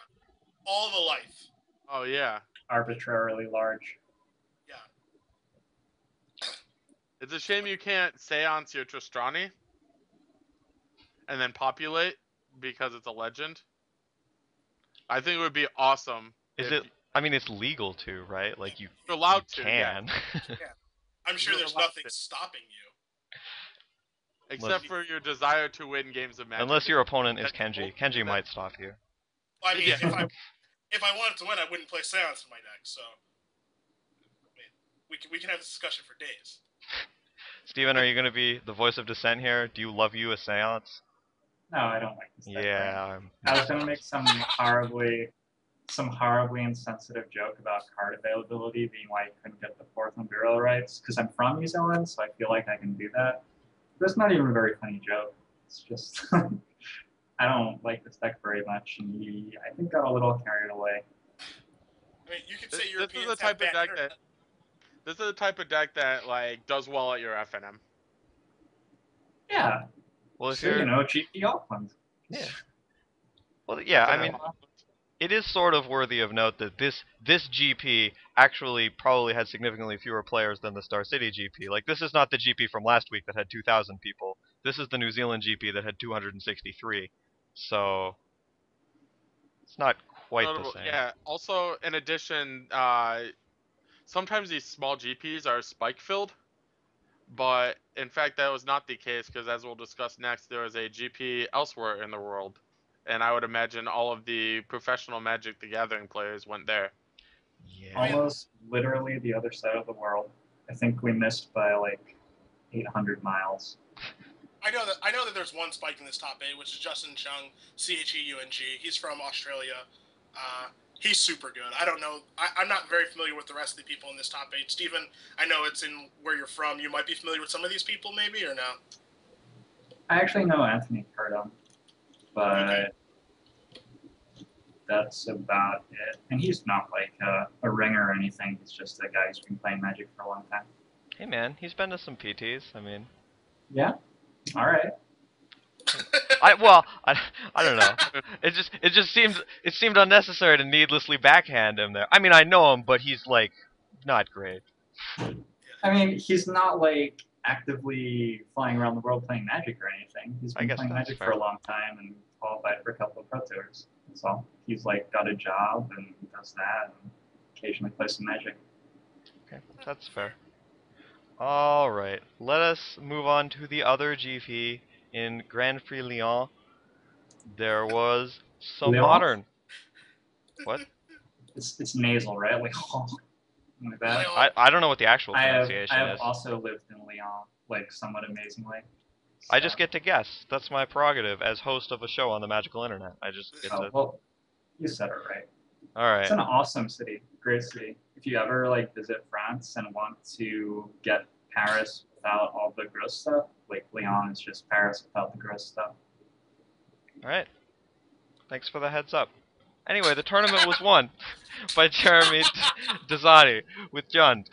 All the life. Oh, yeah. Arbitrarily large. Yeah. It's a shame you can't Seance your Tristani and then populate because it's a legend. I think it would be awesome. I mean, it's legal to, right? Like, you're allowed you to, can. Yeah. I'm sure there's nothing stopping you. Except for your desire to win games of Magic. Unless your opponent is Kenji. Kenji might stop you. Well, I mean, if I wanted to win, I wouldn't play Seance in my deck, so... I mean, we can have this discussion for days. Steven, are you going to be the voice of dissent here? Do you love you a Seance? No, I don't like this deck. Yeah. I was going to make some horribly insensitive joke about card availability being why you couldn't get the 4th Imperial Rights, because I'm from New Zealand, so I feel like I can do that. But it's not even a very funny joke. It's just, I don't like this deck very much, and he, I think, got a little carried away. I mean, you could say Europeans this is the type of deck that, this is the type of deck that, like, does well at your FNM. Yeah. Well, if so, GP Auckland. Yeah. Well, yeah, I mean, it is sort of worthy of note that this GP actually probably had significantly fewer players than the Star City GP. Like, this is not the GP from last week that had 2,000 people. This is the New Zealand GP that had 263. So, it's not quite the same. Yeah, also, in addition, sometimes these small GPs are spike-filled. But, in fact, that was not the case, because as we'll discuss next, there was a GP elsewhere in the world. And I would imagine all of the professional Magic the Gathering players went there. Yeah. Almost literally the other side of the world. I think we missed by like 800 miles. I know that there's one spike in this top 8, which is Justin Chung, Cheung. He's from Australia. He's super good. I don't know. I'm not very familiar with the rest of the people in this top 8. Steven, I know it's in where you're from. You might be familiar with some of these people, maybe, or no? I actually know Anthony Purdom, but Okay. that's about it. And he's not like a ringer or anything. He's just a guy who's been playing Magic for a long time. Hey man, he's been to some PTs. I mean, Yeah. All right. I don't know. It seemed unnecessary to needlessly backhand him there. I mean, I know him, but he's like not great. I mean, he's not like actively flying around the world playing Magic or anything. He's I been guess playing that's Magic fair. for a long time and qualified for a couple of Pro Tours. So he's like got a job and does that and occasionally plays some Magic. Okay, that's fair. All right, let us move on to the other GP in Grand Prix Lyon. There was some Lyon? modern. What? It's nasal, right? Like that. Lyon. I don't know what the actual I pronunciation have is. also lived in Lyon, like somewhat amazingly. I just get to guess. That's my prerogative as host of a show on the magical internet. I just get Oh, to. well, you said it right. All It's right. an awesome city, great city. If you ever like visit France and want to get Paris without all the gross stuff, like Lyon is just Paris without the gross stuff. All right. Thanks for the heads up. Anyway, the tournament was won by Jeremy Dazani with Jund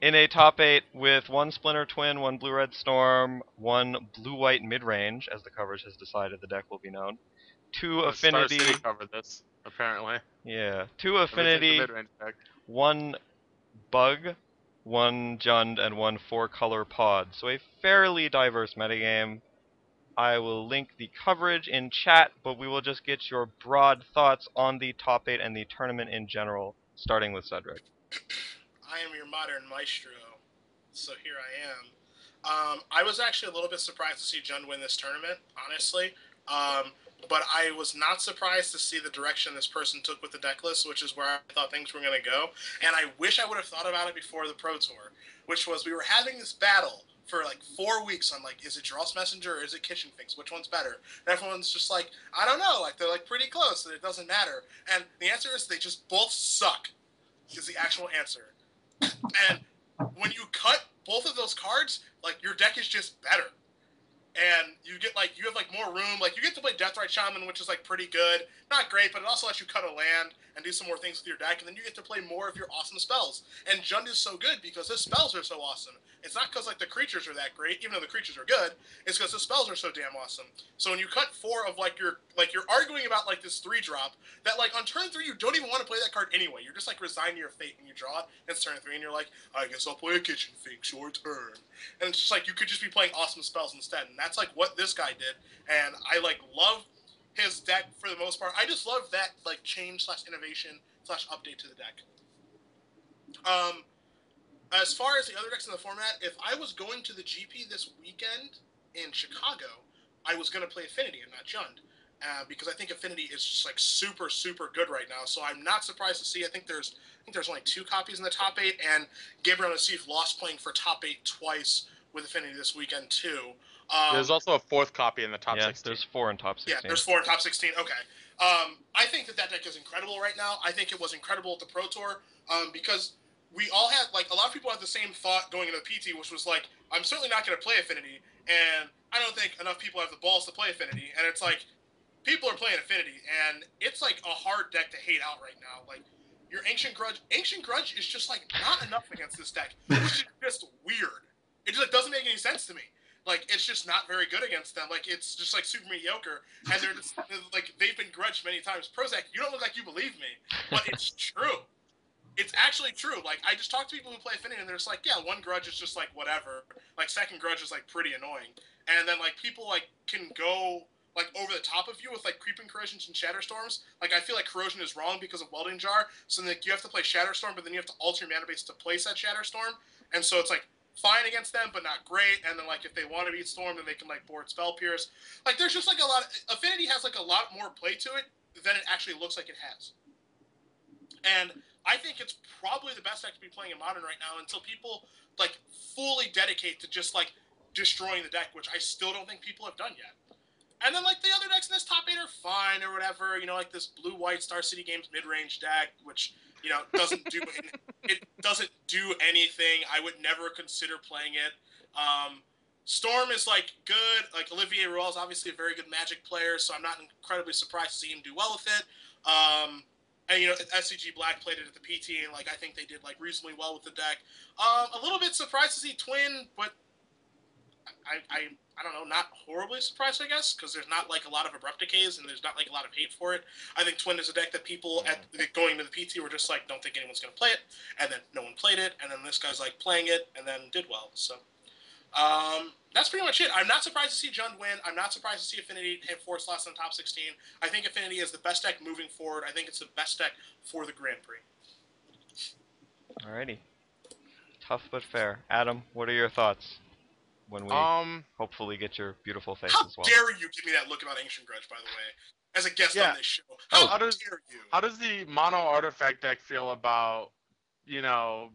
in a top 8 with one Splinter Twin, one Blue-Red Storm, one Blue-White Midrange, as the coverage has decided the deck will be known, two Star Affinity, City covered this, apparently. yeah, two Everything's a Affinity, mid-range deck. one Bug, one Jund, and one 4-color Pod. So a fairly diverse metagame. I will link the coverage in chat, but we will just get your broad thoughts on the top 8 and the tournament in general, starting with Cedric. I am your modern maestro, so here I am. I was actually a little bit surprised to see Jund win this tournament, honestly. But I was not surprised to see the direction this person took with the deck list, which is where I thought things were going to go. And I wish I would have thought about it before the Pro Tour, which was we were having this battle for like 4 weeks on like, is it Dross Messenger or is it Kitchen Finks? Which one's better? And everyone's just like, I don't know. Like they're like pretty close, and it doesn't matter. And the answer is they just both suck. Is the actual answer. And when you cut both of those cards, like your deck is just better. And you get like you have like more room. Like you get to play Deathrite Shaman, which is like pretty good, not great, but it also lets you cut a land and do some more things with your deck. And then you get to play more of your awesome spells. And Jund is so good because his spells are so awesome. It's not because like the creatures are that great, even though the creatures are good. It's because the spells are so damn awesome. So when you cut 4 of like you're arguing about like this 3-drop that like on turn 3 you don't even want to play that card anyway. You're just like resigned to your fate when you draw it. And it's turn 3 and you're like, I guess I'll play a Kitchen Finks your turn. And it's just like you could just be playing awesome spells instead. And that's like what this guy did. And I like love his deck for the most part. I just love that like change / innovation / update to the deck. As far as the other decks in the format, if I was going to the GP this weekend in Chicago, I was going to play Affinity and not Jund. Because I think Affinity is just like super, super good right now. So I'm not surprised to see. I think there's only 2 copies in the top 8, and Gabriel Nassif lost playing for top 8 twice with Affinity this weekend too. There's also a 4th copy in the top Yeah, 16. there's 4 in top 16. Yeah, there's 4 in top 16. Okay. I think that deck is incredible right now. I think it was incredible at the Pro Tour because we all had, like, a lot of people had the same thought going into the PT, which was like, I'm certainly not going to play Affinity, and I don't think enough people have the balls to play Affinity. And it's like, people are playing Affinity, and it's like a hard deck to hate out right now. Like, your Ancient Grudge is just like not enough against this deck, which is just weird. It just like, doesn't make any sense to me. Like, it's just not very good against them. Like, it's just like super mediocre, and they're just like they've been grudged many times. Prozac, you don't look like you believe me, but it's true. It's actually true. Like, I just talk to people who play Affinity, and they're just like, yeah, one grudge is just like whatever. Like, second grudge is like pretty annoying, and then like people like can go like over the top of you with like creeping corrosions and shatterstorms. Like, I feel like corrosion is wrong because of welding jar. So like you have to play shatterstorm, but then you have to alter your mana base to place that shatterstorm, and so it's like fine against them, but not great. And then like if they want to beat storm, then they can like board spell pierce. Like, there's just like a lot. Affinity has like a lot more play to it than it actually looks like it has, and I think it's probably the best deck to be playing in Modern right now until people like fully dedicate to just like destroying the deck, which I still don't think people have done yet. And then, like, the other decks in this top 8 are fine or whatever. You know, like this blue-white Star City Games mid-range deck, which, you know, doesn't do anything. I would never consider playing it. Storm is, like, good. Like, Olivier Rouault is obviously a very good Magic player, so I'm not incredibly surprised to see him do well with it. And, you know, SCG Black played it at the PT, and, like, I think they did, like, reasonably well with the deck. A little bit surprised to see Twin, but I don't know, not horribly surprised, I guess, because there's not, like, a lot of Abrupt Decays, and there's not, like, a lot of hate for it. I think Twin is a deck that people going to the PT were just like, don't think anyone's going to play it, and then no one played it, and then this guy's, like, playing it, and then did well, so... that's pretty much it. I'm not surprised to see Jund win. I'm not surprised to see Affinity hit 4 slots in the top 16. I think Affinity is the best deck moving forward. I think it's the best deck for the Grand Prix. Alrighty. Tough but fair. Adam, what are your thoughts when we hopefully get your beautiful face How as well? dare you give me that look about Ancient Grudge, by the way, as a guest Yeah. on this show? How dare you? How does the mono artifact deck feel about, you know,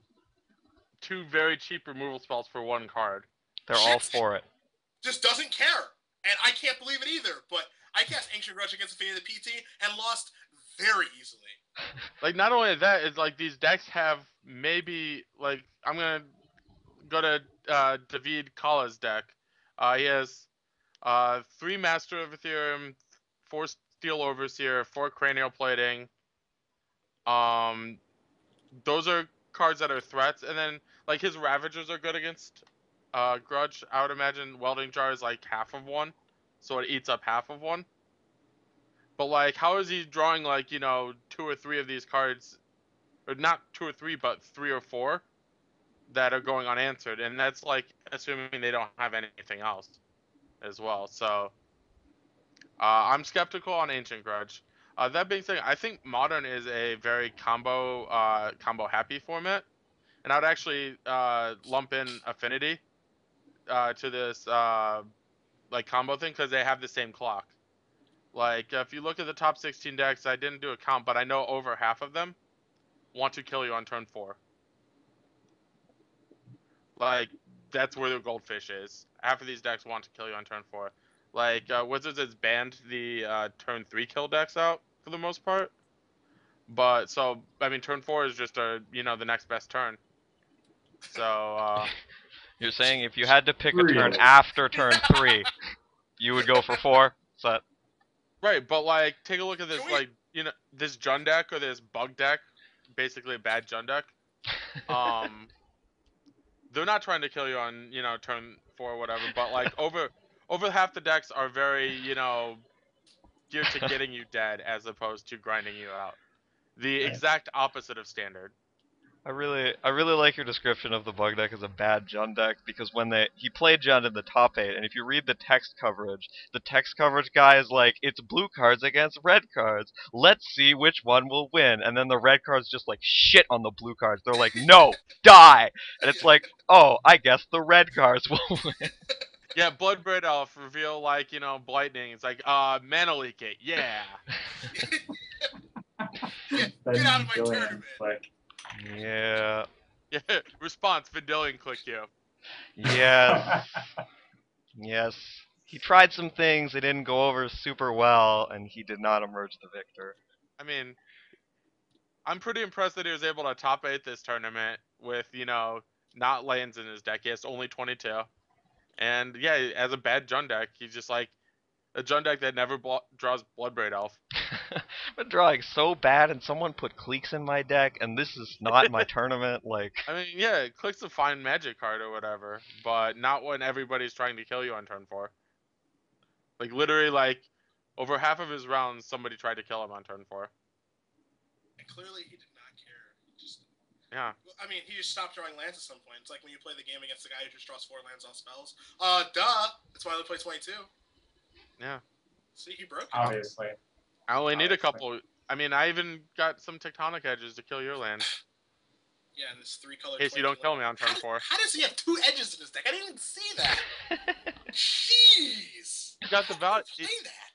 2 very cheap removal spells for 1 card? They're all for it. Just doesn't care. And I can't believe it either, but I cast Ancient Grudge against Affinity the PT and lost very easily. Like, not only that, it's like these decks have maybe, like, I'm going to go to David Kala's deck. He has 3 Master of Ethereum, 4 Steel Overseer, 4 Cranial Plating. Those are cards that are threats, and then, like, his Ravagers are good against Grudge. I would imagine Welding Jar is like half of 1, so it eats up half of 1. But, like, how is he drawing, like, you know, 2 or 3 of these cards, or not 2 or 3, but 3 or 4 that are going unanswered, and that's, like, assuming they don't have anything else as well. So I'm skeptical on Ancient Grudge. That being said, I think Modern is a very combo happy format, and I'd actually lump in Affinity to this like combo thing, because they have the same clock. Like, if you look at the top 16 decks, I didn't do a count, but I know over half of them want to kill you on turn 4. Like, that's where the goldfish is. Half of these decks want to kill you on turn 4. Like, Wizards has banned the turn 3 kill decks out for the most part. But, so, I mean, turn 4 is just the next best turn. So, You're saying if you had to pick a turn after turn 3, you would go for 4? Is that... Right, but, like, take a look at this, like, you know, this Jund deck, or this Bug deck, basically a bad Jund deck. They're not trying to kill you on, you know, turn 4 or whatever, but, like, over half the decks are very, you know, geared to getting you dead as opposed to grinding you out. The exact opposite of standard. I really like your description of the Bug deck as a bad Jund deck, because when he played Jund in the top 8, and if you read the text coverage guy is like, it's blue cards against red cards. Let's see which one will win. And then the red cards just, like, shit on the blue cards. They're like, no, die! And it's like, oh, I guess the red cards will win. Yeah, Bloodbraid Elf reveal, like, you know, Blightning. It's like, Mana Leak it, yeah. Get out of my tournament. Yeah. Yeah, response, Vidillion click you. Yes. Yes. He tried some things, they didn't go over super well, and he did not emerge the victor. I mean, I'm pretty impressed that he was able to top 8 this tournament with, you know, not lands in his deck. He has only 22. And, yeah, as a bad Jund deck, he's just like a Jund deck that never draws Bloodbraid Elf. But drawing so bad, and someone put Cliques in my deck, and this is not my tournament, like... I mean, yeah, Clique's a fine Magic card or whatever, but not when everybody's trying to kill you on turn 4. Like, literally, like, over half of his rounds, somebody tried to kill him on turn 4. And clearly he did not care. Yeah. I mean, he just stopped drawing lands at some point. It's like when you play the game against the guy who just draws 4 lands on spells. Duh! That's why they play 22. Yeah. See, he broke it. Obviously. I only need a couple. I mean, I even got some Tectonic Edges to kill your land. Yeah, and this 3-color... In case you don't kill me on turn 4. How does he have 2 edges in his deck? I didn't even see that! Jeez! You got the value.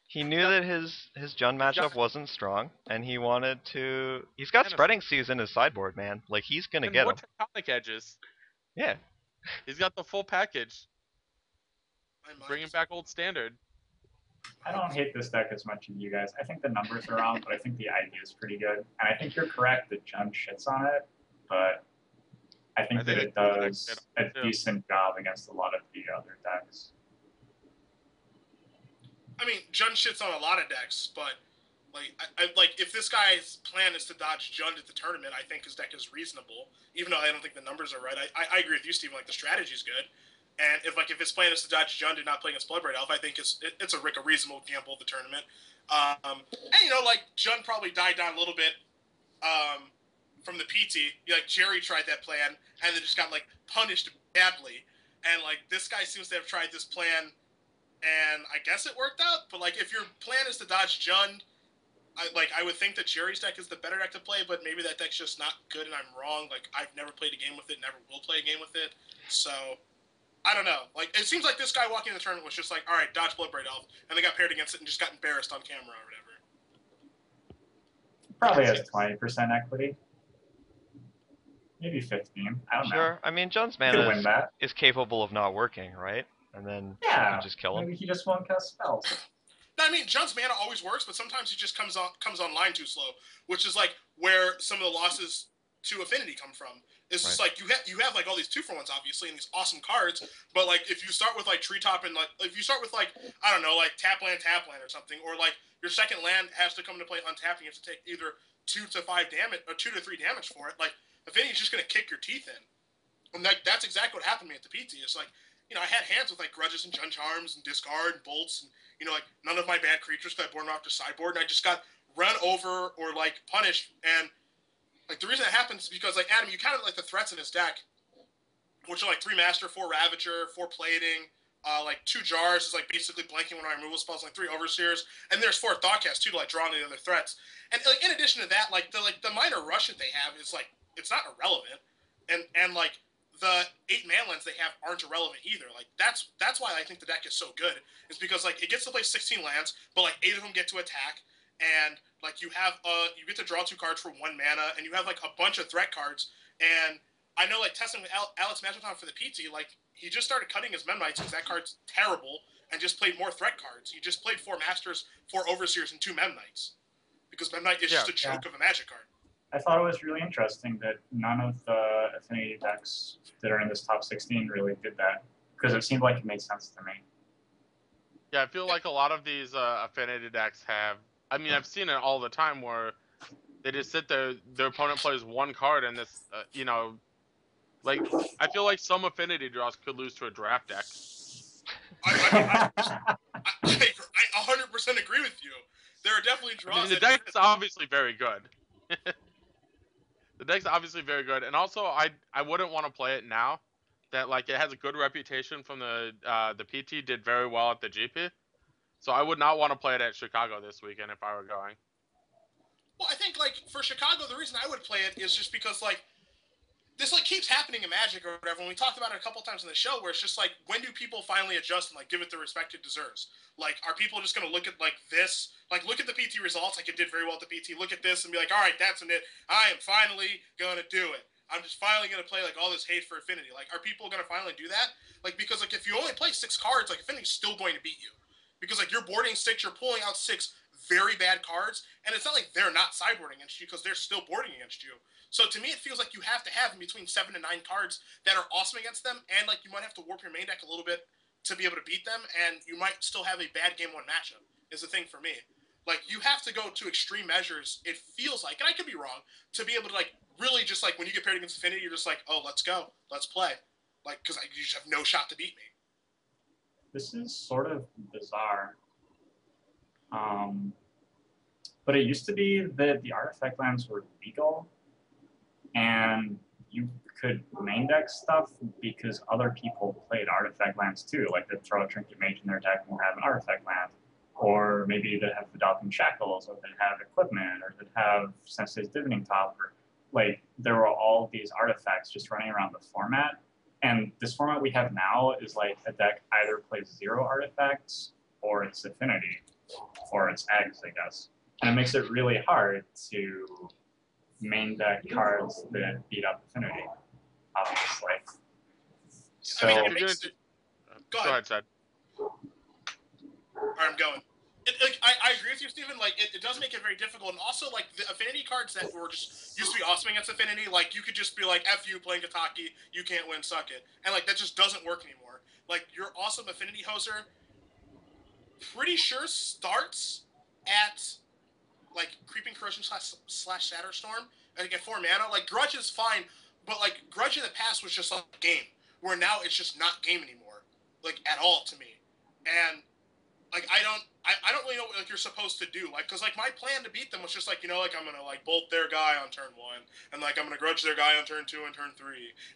He knew that his Jund matchup wasn't strong, and he wanted to... He's got Spreading Seas in his sideboard, man. Like, he's gonna get him. Tectonic Edges. Yeah. He's got the full package. bringing back old standard. I don't hate this deck as much as you guys. I think the numbers are wrong, but I think the idea is pretty good. And I think you're correct that Jun shits on it, but I think that it does a decent job against a lot of the other decks. I mean, Jun shits on a lot of decks, but like if this guy's plan is to dodge Jund at the tournament, I think his deck is reasonable. Even though I don't think the numbers are right, I agree with you, Steven. Like the strategy's good, and if his plan is to dodge Jund and not play against Bloodbraid Elf, I think it's a reasonable gamble of the tournament. And like Jund probably died down a little bit from the PT. Like Jerry tried that plan and then just got like punished badly, and like this guy seems to have tried this plan, and I guess it worked out. But like if your plan is to dodge Jund, I would think that Jerry's deck is the better deck to play, but maybe that deck's just not good and I'm wrong. Like, I've never played a game with it, never will play a game with it. So, I don't know. Like, it seems like this guy walking in the tournament was just like, all right, dodge Bloodbraid Elf, and they got paired against it and just got embarrassed on camera or whatever. Probably has 20% equity. Maybe 15. I don't know. Sure. I mean, Jun's mana is capable of not working, right? And then you can just kill him. Maybe he just won't cast spells. No, I mean, Jun's mana always works, but sometimes he just comes online too slow, which is like where some of the losses to Affinity come from. It's just like you have like all these 2-for-1s obviously and these awesome cards, but like if you start with like Treetop and like if you start with like I don't know like tap land or something, or like your second land has to come into play untapped and you have to take either 2 to 5 damage or 2 to 3 damage for it. Like Affinity's just gonna kick your teeth in, and that's exactly what happened to me at the PT. It's like I had hands with like Grudges and Jun Charms and Discard and Bolts and like none of my bad creatures could I board them off the sideboard, and I just got run over or like punished. And like the reason that happens is because like Adam, you counted like the threats in his deck, which are like 3 Master, 4 Ravager, 4 Plating, like 2 Jars is like basically blanking one of my removal spells, like 3 Overseers, and there's 4 Thoughtcast too to like draw on the other threats. And like in addition to that, like the minor rush that they have is like it's not irrelevant, and like the 8 manlands they have aren't irrelevant either. Like that's why I think the deck is so good. Is because like it gets to play 16 lands, but like 8 of them get to attack, and like you have you get to draw 2 cards for 1 mana, and you have like a bunch of threat cards. And I know like testing with Alex Magellan for the PT, like he just started cutting his Memnites because that card's terrible, and just played more threat cards. He just played 4 Masters, 4 Overseers, and 2 Memnites because Memnite is just a joke of a Magic card. I thought it was really interesting that none of the Affinity decks that are in this top 16 really did that, because it seemed like it made sense to me. Yeah, I feel like a lot of these Affinity decks have... I mean, I've seen it all the time where they just sit there, their opponent plays 1 card, and this, like, I feel like some Affinity draws could lose to a draft deck. I 100% agree with you. There are definitely draws. I mean, the deck's obviously very good. The deck's obviously very good, and also I wouldn't want to play it now. That like it has a good reputation from the PT, did very well at the GP, so I would not want to play it at Chicago this weekend if I were going. Well, I think like for Chicago, the reason I would play it is just because like this like keeps happening in Magic or whatever. And we talked about it a couple times in the show, where it's just like, when do people finally adjust and like give it the respect it deserves? Like, are people just gonna look at like this, like look at the PT results, like it did very well at the PT, look at this and be like, all right, that's it. I am finally gonna do it. I'm just finally gonna play like all this hate for Affinity. Like, are people gonna finally do that? Like, because like if you only play 6 cards, like Affinity's still going to beat you, because like you're boarding 6, you're pulling out 6 very bad cards, and it's not like they're not sideboarding against you because they're still boarding against you. So to me, it feels like you have to have in between 7 and 9 cards that are awesome against them, and like you might have to warp your main deck a little bit to be able to beat them, and you might still have a bad game 1 matchup, is the thing for me. Like, you have to go to extreme measures, it feels like, and I could be wrong, to be able to like really just like when you get paired against Affinity, you're just like, oh, let's go, let's play. Like, because you just have no shot to beat me. This is sort of bizarre. But it used to be that the artifact lands were legal, and you could main deck stuff because other people played artifact lands too. Like they'd throw a Trinket Mage in their deck and have an artifact land. Or maybe they'd have Adopting Shackles, or they'd have Equipment, or they'd have Sensei's Divining Top. Or, like, there were all these artifacts just running around the format. And this format we have now is like a deck either plays 0 artifacts, or it's Affinity, or it's eggs, I guess. And it makes it really hard to main deck cards that beat up Affinity, obviously. So, I mean, Go ahead, Ted. All right, I'm going. I agree with you, Steven. Like, it does make it very difficult. And also, like, the affinity cards that were just used to be awesome against affinity, like, you could just be like, F you playing Kataki, you can't win, suck it. And, like, that just doesn't work anymore. Like, your awesome affinity hoser, pretty sure starts at, like, Creeping Corrosion slash Shatterstorm. And get 4 mana. Like, Grudge is fine, but, like, Grudge in the past was just like a game. Where now it's just not game anymore. Like, at all to me. And like I don't really know what like you're supposed to do. Like, cause like my plan to beat them was just like, you know, like I'm gonna like bolt their guy on turn 1, and like I'm gonna grudge their guy on turn 2 and turn 3,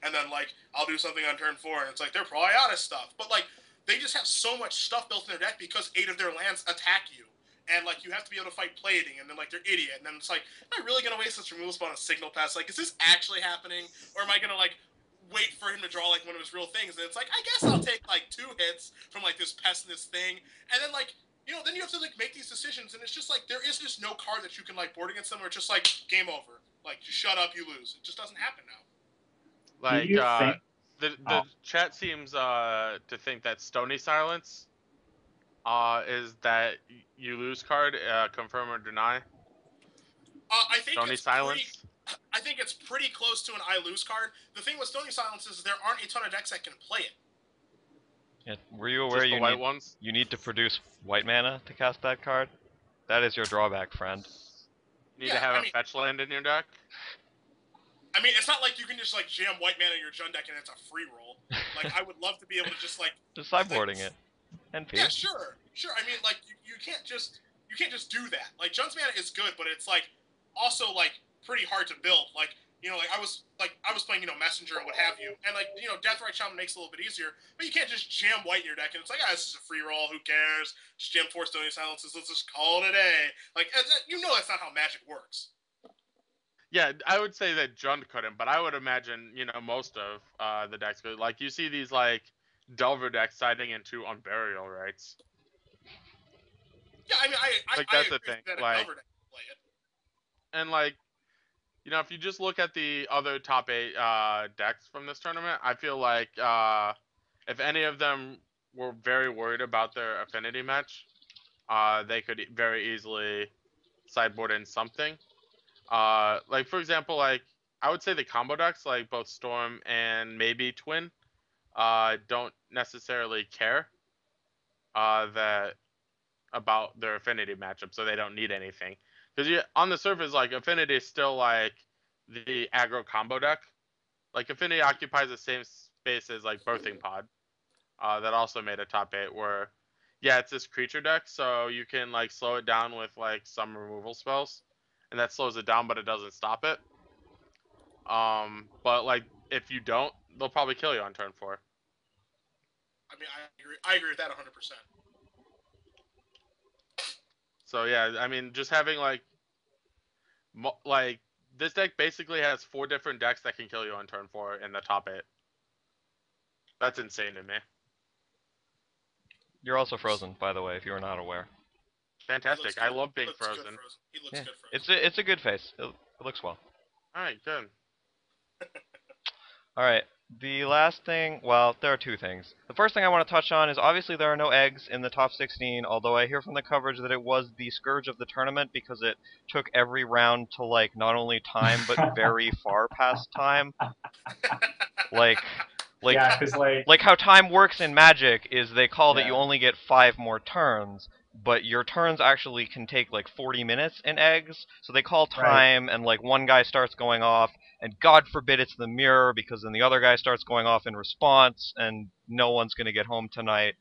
and then like I'll do something on turn 4, and it's like they're probably out of stuff. But like they just have so much stuff built in their deck because 8 of their lands attack you. And like you have to be able to fight plating, and then like they're idiot, and then it's like, am I really gonna waste this removal spell on a signal pass? Like, is this actually happening, or am I gonna like wait for him to draw like one of his real things? And it's like, I guess I'll take like 2 hits from like this pest and this thing, and then like then you have to like make these decisions, and it's just like there is just no card that you can like board against them, or it's just like game over. Like, just shut up, you lose. It just doesn't happen now. Like, Do you think? the chat seems to think that Stony Silence is that you lose card, confirm or deny. I think Stony it's Silence. I think it's pretty close to an I lose card. The thing with Stony Silence is there aren't a ton of decks that can play it. Yeah, were you aware Just the white ones? you need to produce white mana to cast that card? That is your drawback, friend. You need to have a fetch land in your deck. I mean, it's not like you can just like jam white mana in your Jund deck and it's a free roll. Like, I would love to be able to just like just sideboarding it. NP. Yeah, sure. I mean, like you can't just do that. Like, Jund's mana is good, but it's like also like pretty hard to build. Like, like I was playing, Messenger and what have you, and like, Deathrite Shaman makes it a little bit easier, but you can't just jam white in your deck and it's like, this is a free roll, who cares? Just jam 4 Stony Silences, let's just call it a day. Like, that's not how Magic works. Yeah, I would say that Jund couldn't, but I would imagine, most of the decks could. Like, you see these, like, Delver decks siding into Unburial Rights. Yeah, I mean, like, I that's agree the thing. that a Like, Delver deck can play it. And, like, if you just look at the other top 8 decks from this tournament, I feel like if any of them were very worried about their affinity match, they could very easily sideboard in something. Like, for example, like, I would say the combo decks, like both Storm and maybe Twin, don't necessarily care about their affinity matchup, so they don't need anything. Because on the surface, like, affinity is still like the aggro combo deck. Like, affinity occupies the same space as like Birthing Pod, that also made a top 8. Where, yeah, it's this creature deck, so you can like slow it down with like some removal spells, and that slows it down, but it doesn't stop it. But like, if you don't, they'll probably kill you on turn 4. I mean, I agree with that 100%. So yeah, I mean, just having like this deck basically has 4 different decks that can kill you on turn 4 in the top 8. That's insane to me. You're also frozen, by the way, if you were not aware. Fantastic. I love being frozen. He looks good frozen. It's a good face. It looks well. Alright, good. Alright, the last thing, well, there are 2 things. The first thing I want to touch on is obviously there are no eggs in the top 16, although I hear from the coverage that it was the scourge of the tournament because it took every round to, like, not only time, but very far past time. Yeah, 'cause, like how time works in Magic is they call that Yeah. you only get 5 more turns, but your turns actually can take like 40 minutes in eggs, so they call time, and like one guy starts going off, and God forbid it's the mirror, because then the other guy starts going off in response, and no one's going to get home tonight.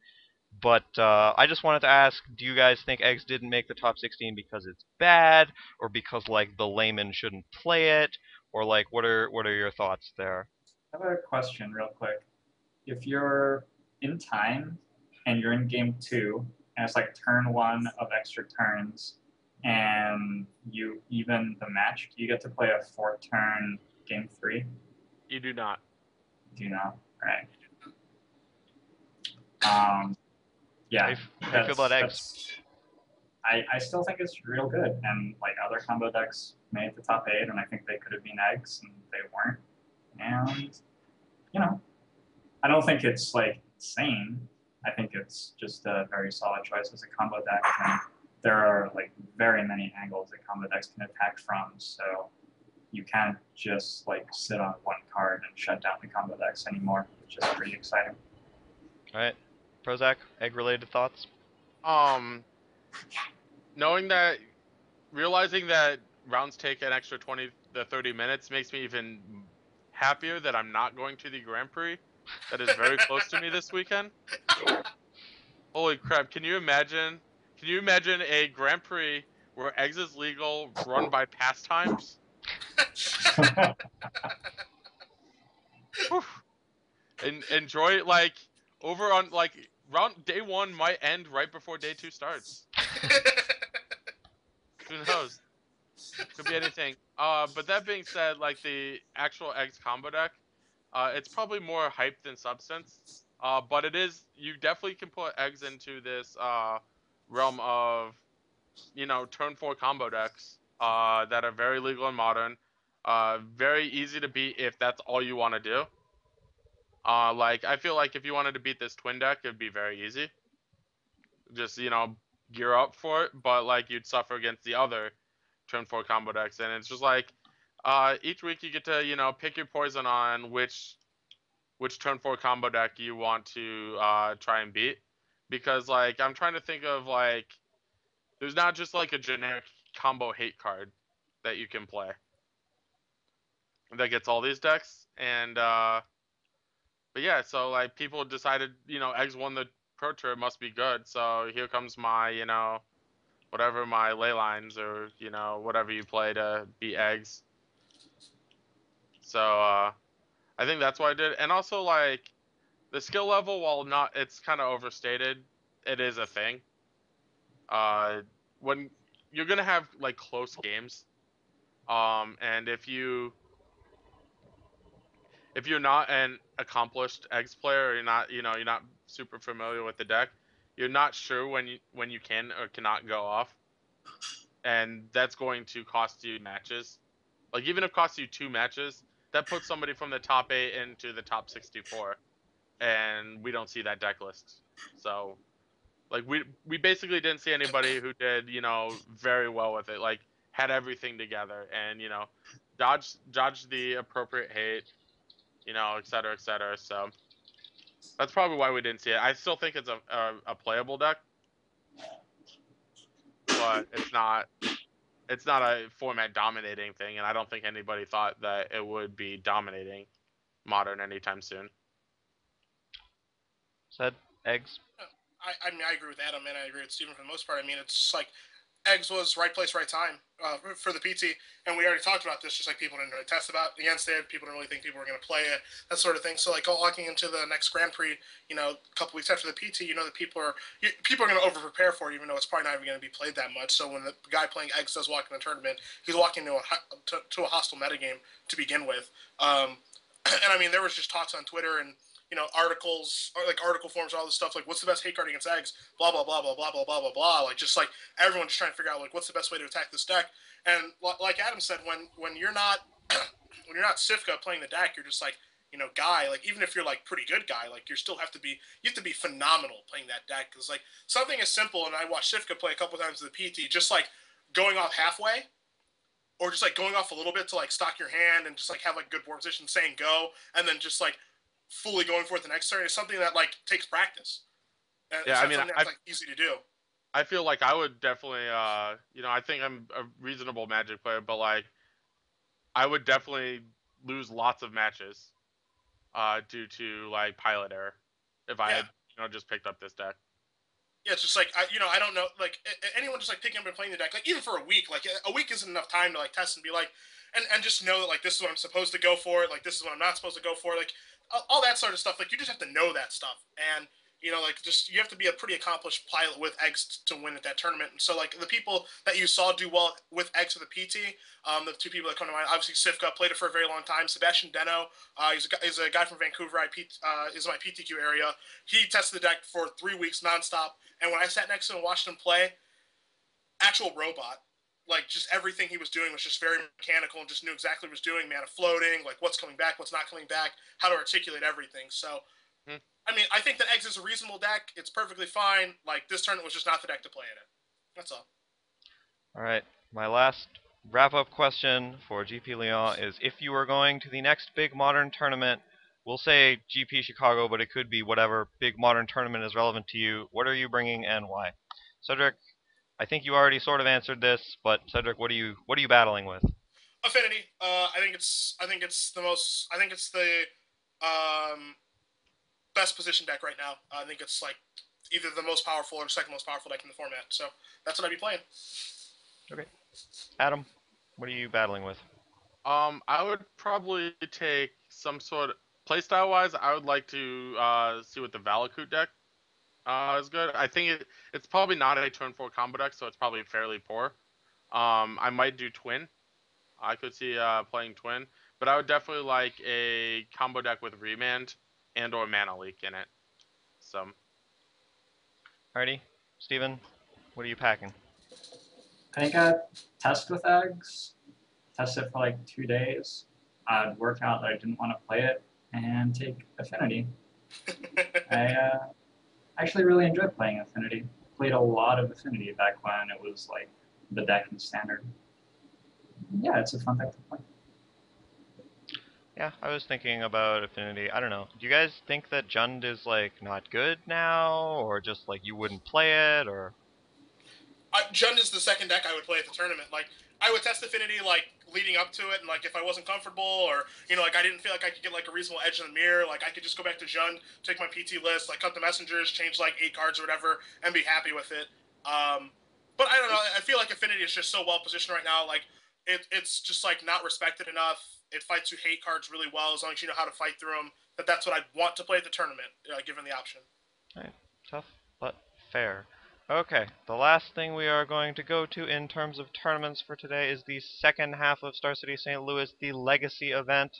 But I just wanted to ask, do you guys think eggs didn't make the top 16 because it's bad, or because like the layman shouldn't play it, or like what are your thoughts there? I have a question real quick. If you're in time and you're in game 2, and it's like turn 1 of extra turns, and you even the match, do you get to play a 4-turn game 3? You do not. Do you know? Right. Yeah. How you feel about eggs? I still think it's real good, and like other combo decks made the top 8, and I think they could have been eggs, and they weren't. And I don't think it's like insane. I think it's just a very solid choice as a combo deck. And there are like very many angles that combo decks can attack from, so you can't just like sit on one card and shut down the combo decks anymore, which is pretty exciting. All right, Prozac, egg-related thoughts? Knowing that, realizing that rounds take an extra 20 to 30 minutes makes me even happier that I'm not going to the Grand Prix. That is very close to me this weekend. Holy crap! Can you imagine? Can you imagine a Grand Prix where eggs is legal, run by pastimes? And enjoy it, like, over on, like, day 1 might end right before day 2 starts. Who knows? Could be anything. But that being said, like, the actual eggs combo deck, it's probably more hype than substance. But it is, you definitely can put eggs into this realm of, turn 4 combo decks that are very legal and modern, very easy to beat if that's all you want to do. Like, I feel like if you wanted to beat this twin deck, it'd be very easy. Just, gear up for it, but, like, you'd suffer against the other turn 4 combo decks, and it's just like, each week you get to, pick your poison on which turn 4 combo deck you want to try and beat. Because, like, I'm trying to think of, like, there's not just, like, a generic combo hate card that you can play that gets all these decks, and, but yeah, so, like, people decided, eggs won the Pro Tour, must be good, so here comes my, whatever my ley lines or, whatever you play to beat eggs. So, I think that's why I did. And also, like, the skill level, while not, it's kind of overstated, it is a thing. When you're gonna have, like, close games, and if you're not an accomplished eggs player, or you're not super familiar with the deck, you're not sure when you can or cannot go off, and that's going to cost you matches. Like, even if it costs you 2 matches, that puts somebody from the top 8 into the top 64, and we don't see that deck list. So, like, we basically didn't see anybody who did, very well with it, like, had everything together, and, dodged the appropriate hate, et cetera, et cetera. So that's probably why we didn't see it. I still think it's a playable deck, but it's not a format dominating thing, and I don't think anybody thought that it would be dominating Modern anytime soon. Said eggs. I mean, I agree with Adam, and I agree with Steven for the most part. I mean, it's like eggs was right place, right time for the PT, and we already talked about this. Just like people didn't really test against it, people didn't really think people were going to play it, that sort of thing. So, like, walking into the next Grand Prix, a couple weeks after the PT, that people are going to over prepare for it, even though it's probably not even going to be played that much. So when the guy playing eggs does walk in the tournament, he's walking to a hostile metagame to begin with. And I mean, there was just talks on Twitter and articles, or like article forms, all this stuff, like what's the best hate card against eggs, blah blah blah blah blah blah blah blah blah. Like, just like everyone just trying to figure out like what's the best way to attack this deck. And like Adam said, when you're not when you're not Sifka playing the deck, you're just like guy. Like, even if you're like pretty good guy, like you have to be phenomenal playing that deck, because like something as simple, and I watched Sifka play a couple times at the PT, just like going off halfway, or just like going off a little bit to like stock your hand and just like have like good board position, saying go, and then just like fully going for it the next turn is something that like takes practice. And yeah, I mean, that's like easy to do. I feel like I would definitely, I think I'm a reasonable Magic player, but like, I would definitely lose lots of matches, due to like pilot error, if I had just picked up this deck. Yeah, it's just like I don't know, like anyone just like picking up and playing the deck, like even for a week, like a week isn't enough time to like test and be like, and just know that like this is what I'm supposed to go for, like this is what I'm not supposed to go for, like all that sort of stuff. Like, you just have to know that stuff, and like, just you have to be a pretty accomplished pilot with eggs to win at that tournament. And so like the people that you saw do well with eggs at the PT, the 2 people that come to mind, obviously Sifka played it for a very long time. Sebastian Deno, he's a guy from Vancouver. Is in my PTQ area. He tested the deck for 3 weeks nonstop, and when I sat next to him and watched him play, actual robot. Like, just everything he was doing was just very mechanical, and just knew exactly what he was doing, mana floating, like what's coming back, what's not coming back, how to articulate everything. So Hmm. I mean, I think that Eggs is a reasonable deck. It's perfectly fine. Like, this tournament was just not the deck to play in it. That's all. All right. My last wrap-up question for GP Lyon is: if you are going to the next big modern tournament, we'll say GP Chicago, but it could be whatever big modern tournament is relevant to you. What are you bringing and why? Cedric, I think you already sort of answered this, but Cedric, what are you battling with? Affinity. I think it's the um, best position deck right now. I think it's like either the most powerful or second most powerful deck in the format. So that's what I'd be playing. Okay. Adam, what are you battling with? I would probably take some sort of playstyle wise. I would like to see what the Valakut deck is good. I think it's probably not a turn 4 combo deck, so it's probably fairly poor. I might do Twin. I could see playing Twin, but I would definitely like a combo deck with Remand and or Mana Leak in it. So Alrighty. Steven, what are you packing? I think I'd test with eggs, test it for like 2 days. I'd work out that I didn't want to play it and take Affinity. I actually really enjoyed playing Affinity. Played a lot of Affinity back when it was like the deck in Standard. Yeah, it's a fun deck to play. Yeah, I was thinking about Affinity. I don't know. Do you guys think that Jund is like not good now, or just like you wouldn't play it, or? Jund is the second deck I would play at the tournament. Like, I would test Affinity like leading up to it, and like if I wasn't comfortable or like I didn't feel like I could get like a reasonable edge in the mirror, like I could just go back to Jund, take my PT list, like cut the messengers, change like 8 cards or whatever, and be happy with it. But I don't know. I feel like Affinity is just so well positioned right now. Like it's just like not respected enough. It fights you hate cards really well as long as you know how to fight through them. That's what I'd want to play at the tournament, given the option. Alright, tough but fair. Okay, the last thing we are going to go to in terms of tournaments for today is the second half of Star City St. Louis, the Legacy event.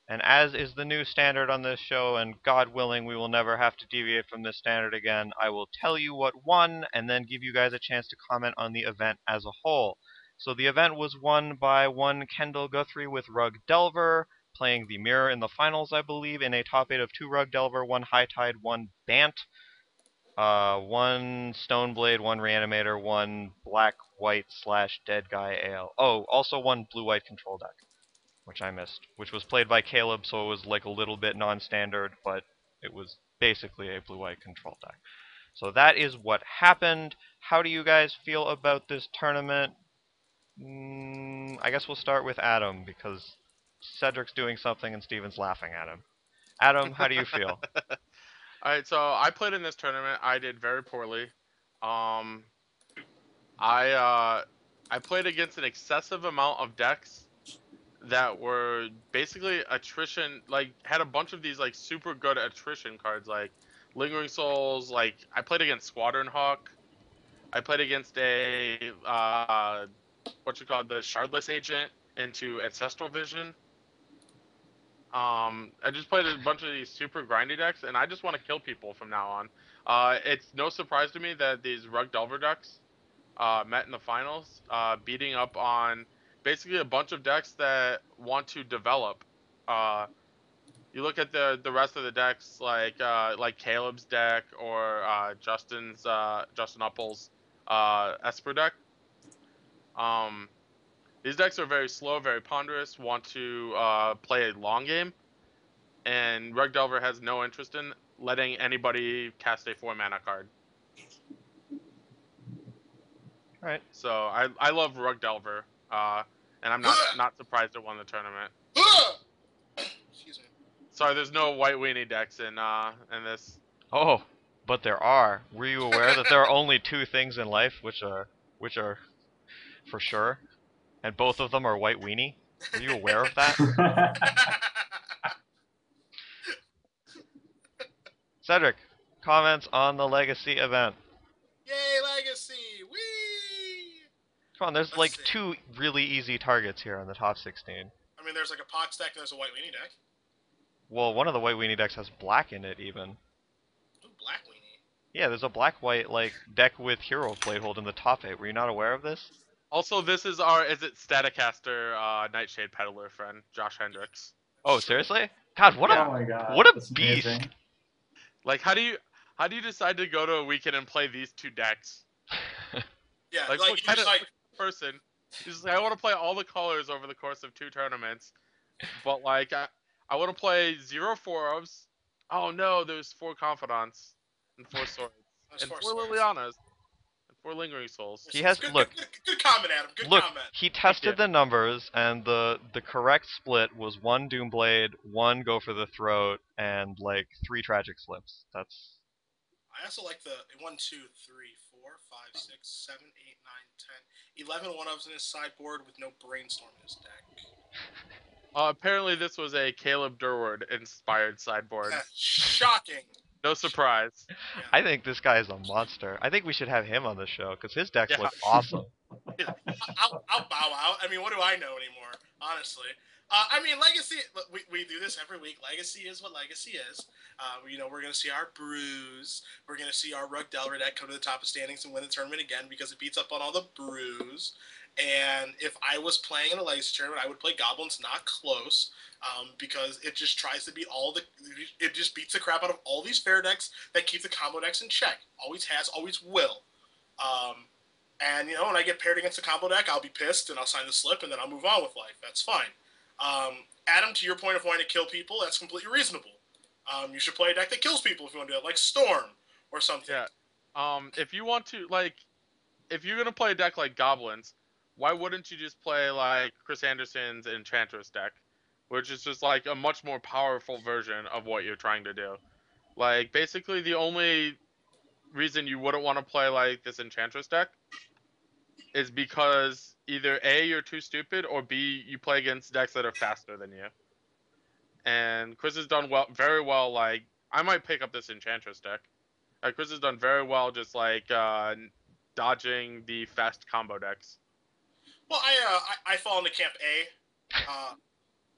And as is the new standard on this show, and God willing, we will never have to deviate from this standard again, I will tell you what won, and then give you guys a chance to comment on the event as a whole. So the event was won by one Kendall Guthrie with Rug Delver, playing the Mirror in the finals, I believe, in a top 8 of 2 Rug Delver, 1 High Tide, 1 Bant, 1 Stoneblade, 1 Reanimator, 1 Black-White / Dead Guy AL. Oh, also 1 Blue-White control deck, which I missed, which was played by Caleb, so it was like a little bit non-standard, but it was basically a blue-white control deck. So that is what happened. How do you guys feel about this tournament? I guess we'll start with Adam, because Cedric's doing something and Steven's laughing at him. Adam, how do you feel? all right, so I played in this tournament. I did very poorly. Um, I played against an excessive amount of decks that were basically attrition, like had a bunch of these like super good attrition cards, like Lingering Souls. Like I played against Squadron Hawk. I played against a what you call the Shardless Agent into Ancestral Vision. I just played a bunch of these super grindy decks, and I just want to kill people from now on. It's no surprise to me that these Rug Delver decks met in the finals, beating up on basically a bunch of decks that want to develop. Uh, you look at the rest of the decks, like Caleb's deck or Justin Upple's Esper deck. Um, these decks are very slow, very ponderous, want to play a long game, and Rug Delver has no interest in letting anybody cast a 4 mana card. Alright. So I love Rug Delver, and I'm not surprised it won the tournament. Excuse me. Sorry, there's no white weenie decks in this. Oh, but there are. Were you aware that there are only 2 things in life which are for sure? And both of them are white weenie? Were you aware of that? Cedric, comments on the Legacy event. Yay, Legacy! Whee! Come on, there's Let's like see. 2 really easy targets here on the top 16. I mean, there's like a Pox deck and there's a White Weenie deck. Well, one of the white weenie decks has black in it even. Ooh, Black Weenie. Yeah, there's a black-white like deck with Hero Bladehold in the top 8. Were you not aware of this? Also, this is it Staticaster Nightshade Peddler friend, Josh Hendricks. Oh, seriously? God, what Oh a my god. what a that's beast! amazing. Like, how do you decide to go to a weekend and play these two decks? Yeah, Like, like what you kind just of like person is like, I want to play all the colors over the course of 2 tournaments, but like I want to play 0 four-ofs. Oh no, there's 4 confidants and 4 swords those and four 4 swords. Lilianas and 4 lingering souls. He It's has good, look. good comment, Adam. Good Look, comment. he you. tested the numbers, and the correct split was 1 Doomblade, 1 Go for the Throat, and like 3 Tragic Slips. That's I also like the 1, 2, 3, 4, 5, 6, 7, 8, 9, 10, 11 one-ofs in his sideboard with no brainstorm in his deck. Apparently this was a Caleb Durward inspired sideboard. Shocking. No surprise. Yeah. I think this guy is a monster. I think we should have him on the show because his decks Yeah. look awesome. I'll bow out. I mean, what do I know anymore, honestly? I mean, Legacy, we do this every week. Legacy is what Legacy is. We're going to see our Brews. We're going to see our Rug Delver deck come to the top of standings and win the tournament again because it beats up on all the Brews. And if I was playing in a Legacy tournament, I would play Goblins Not Close because it just tries to beat it just beats the crap out of all these fair decks that keep the combo decks in check. Always has, always will. And, when I get paired against a combo deck, I'll be pissed and I'll sign the slip and then I'll move on with life. That's fine. Adam, to your point of wanting to kill people, that's completely reasonable. You should play a deck that kills people if you want to do that, like Storm or something. Yeah. If you want to, if you're going to play a deck like Goblins, why wouldn't you just play, like, Chris Anderson's Enchantress deck? Which is just, like, a much more powerful version of what you're trying to do. Like, basically the only reason you wouldn't want to play, like, this Enchantress deck is because either A, you're too stupid, or B, you play against decks that are faster than you. And Chris has done very well, like, I might pick up this Enchantress deck. Chris has done very well just, like, dodging the fast combo decks. Well, I fall into camp A.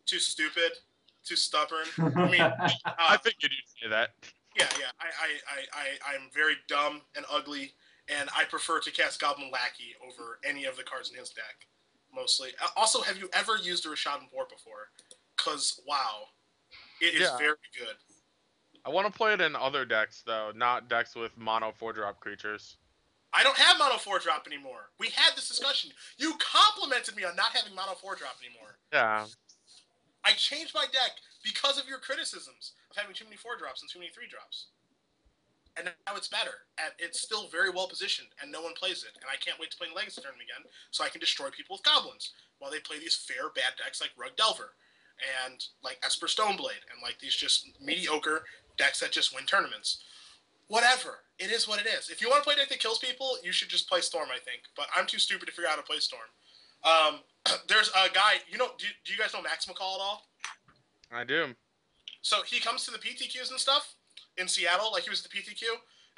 Too stupid, too stubborn. I mean, I figured you'd say that. Yeah. I'm very dumb and ugly, and I prefer to cast Goblin Lackey over any of the cards in his deck, mostly. Also, have you ever used a Rashad War before? Because, wow, it is very good. I want to play it in other decks, though, not decks with mono 4-drop creatures. I don't have mono 4-drop anymore. We had this discussion. You complimented me on not having mono 4-drop anymore. Yeah. I changed my deck because of your criticisms of having too many 4-drops and too many 3-drops. And now it's better. And it's still very well positioned, and no one plays it. And I can't wait to play in Legacy Tournament again so I can destroy people with goblins while they play these fair bad decks like Rug Delver and like Esper Stoneblade and like these just mediocre decks that just win tournaments. Whatever. It is what it is. If you want to play a deck that kills people, you should just play Storm, I think. But I'm too stupid to figure out how to play Storm. There's a guy, do you guys know Max McCall at all? I do. So he comes to the PTQs and stuff in Seattle, like he was at the PTQ,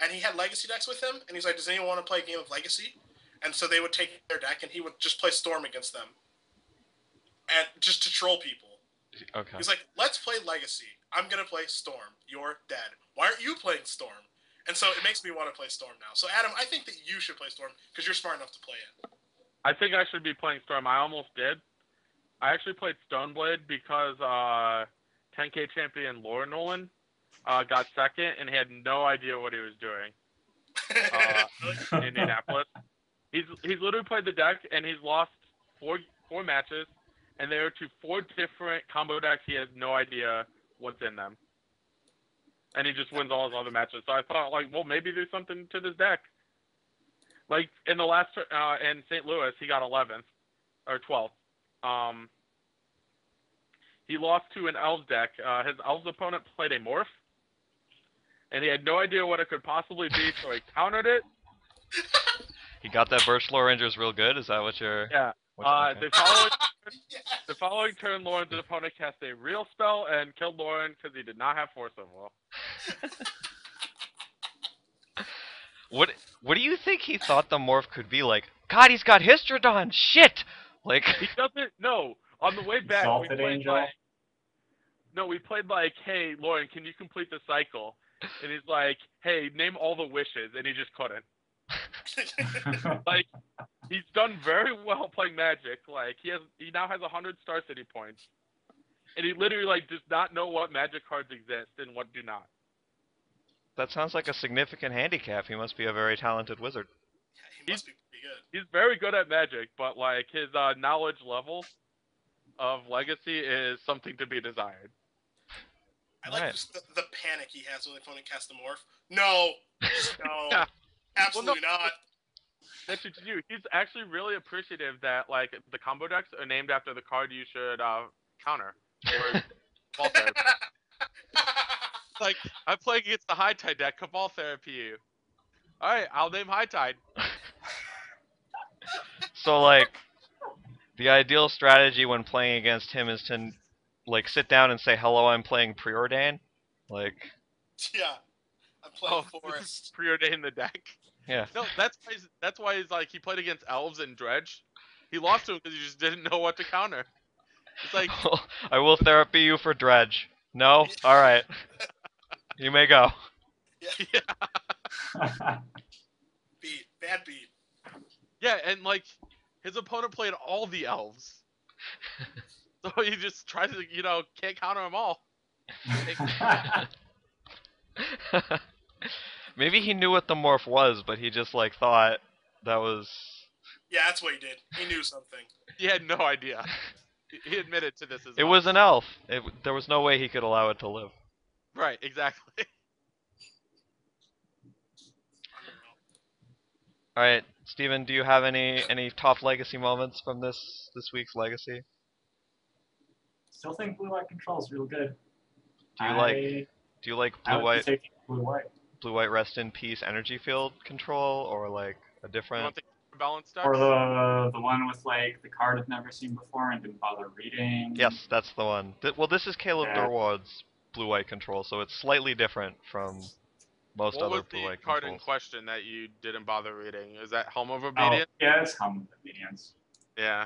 and he had Legacy decks with him, and he's like, does anyone want to play a game of Legacy? And so they would take their deck, and he would just play Storm against them. And just to troll people. Okay. He's like, let's play Legacy. I'm going to play Storm. You're dead. Why aren't you playing Storm? And so it makes me want to play Storm now. So Adam, I think that you should play Storm, because you're smart enough to play it. I think I should be playing Storm. I almost did. I actually played Stoneblade because 10K champion Laura Nolan got second, and he had no idea what he was doing in Indianapolis. He's literally played the deck, and he's lost four matches, and they are to 4 different combo decks. He has no idea what's in them. And he just wins all his other matches. So I thought, like, well, maybe there's something to this deck. Like, in the last, in St. Louis, he got 11th, or 12th. He lost to an Elves deck. His Elves opponent played a Morph, and he had no idea what it could possibly be, so he countered it. He got that Birchlaw Rangers real good? Is that what you're... Yeah. Okay. The following turn, Lauren's opponent cast a real spell and killed Lauren because he did not have Force of Will. What do you think he thought the morph could be like? God, he's got Histrodon! Shit! Like... He doesn't... No. On the way back, Exalted we played Angel. like... No, we played like, hey, Lauren, can you complete the cycle? And he's like, hey, name all the wishes, and he just couldn't. Like, he's done very well playing Magic. Like, he now has 100 Star City points, and he literally like does not know what Magic cards exist and what do not. that sounds like a significant handicap. He must be a very talented wizard. Yeah, he must be pretty good. He's very good at Magic, but like his knowledge level of Legacy is something to be desired. I like Right. just the panic he has when opponent casts the morph. No, just no, Yeah. absolutely not. That's what you do. He's actually really appreciative that like the combo decks are named after the card you should counter or ball therapy. Like I'm playing against the High Tide deck, Cabal Therapy you. All right, I'll name High Tide. So like, the ideal strategy when playing against him is to like sit down and say, "Hello, I'm playing Preordain." Like, Yeah, I'm playing Forest. Preordain the deck. yeah. No, that's why he's like he played against elves and dredge. He lost to him because he just didn't know what to counter. It's like I will therapy you for Dredge. No? Alright. You may go. Beat, bad beat. yeah, and like his opponent played all the elves, so he just tries to can't counter them all. Maybe he knew what the morph was, but he just like thought that was. Yeah, that's what he did. He knew something. He had no idea. He admitted to this as It well. was an elf. There was no way he could allow it to live. Right, exactly. All right, Steven, do you have any top legacy moments from this week's legacy? Still think blue white control is real good. Do you like I blue would be white taking blue white rest in peace energy field control, or like a You different? want the balance decks? or the one with like the card I've never seen before and didn't bother reading. Yes, that's the one. Well, this is Caleb Yeah. Durward's blue white control, so it's slightly different from most What other was blue the white card in controls. question that you didn't bother reading? Is that Helm of Oh, Obedience? yeah, it's Helm of Obedience. Yeah.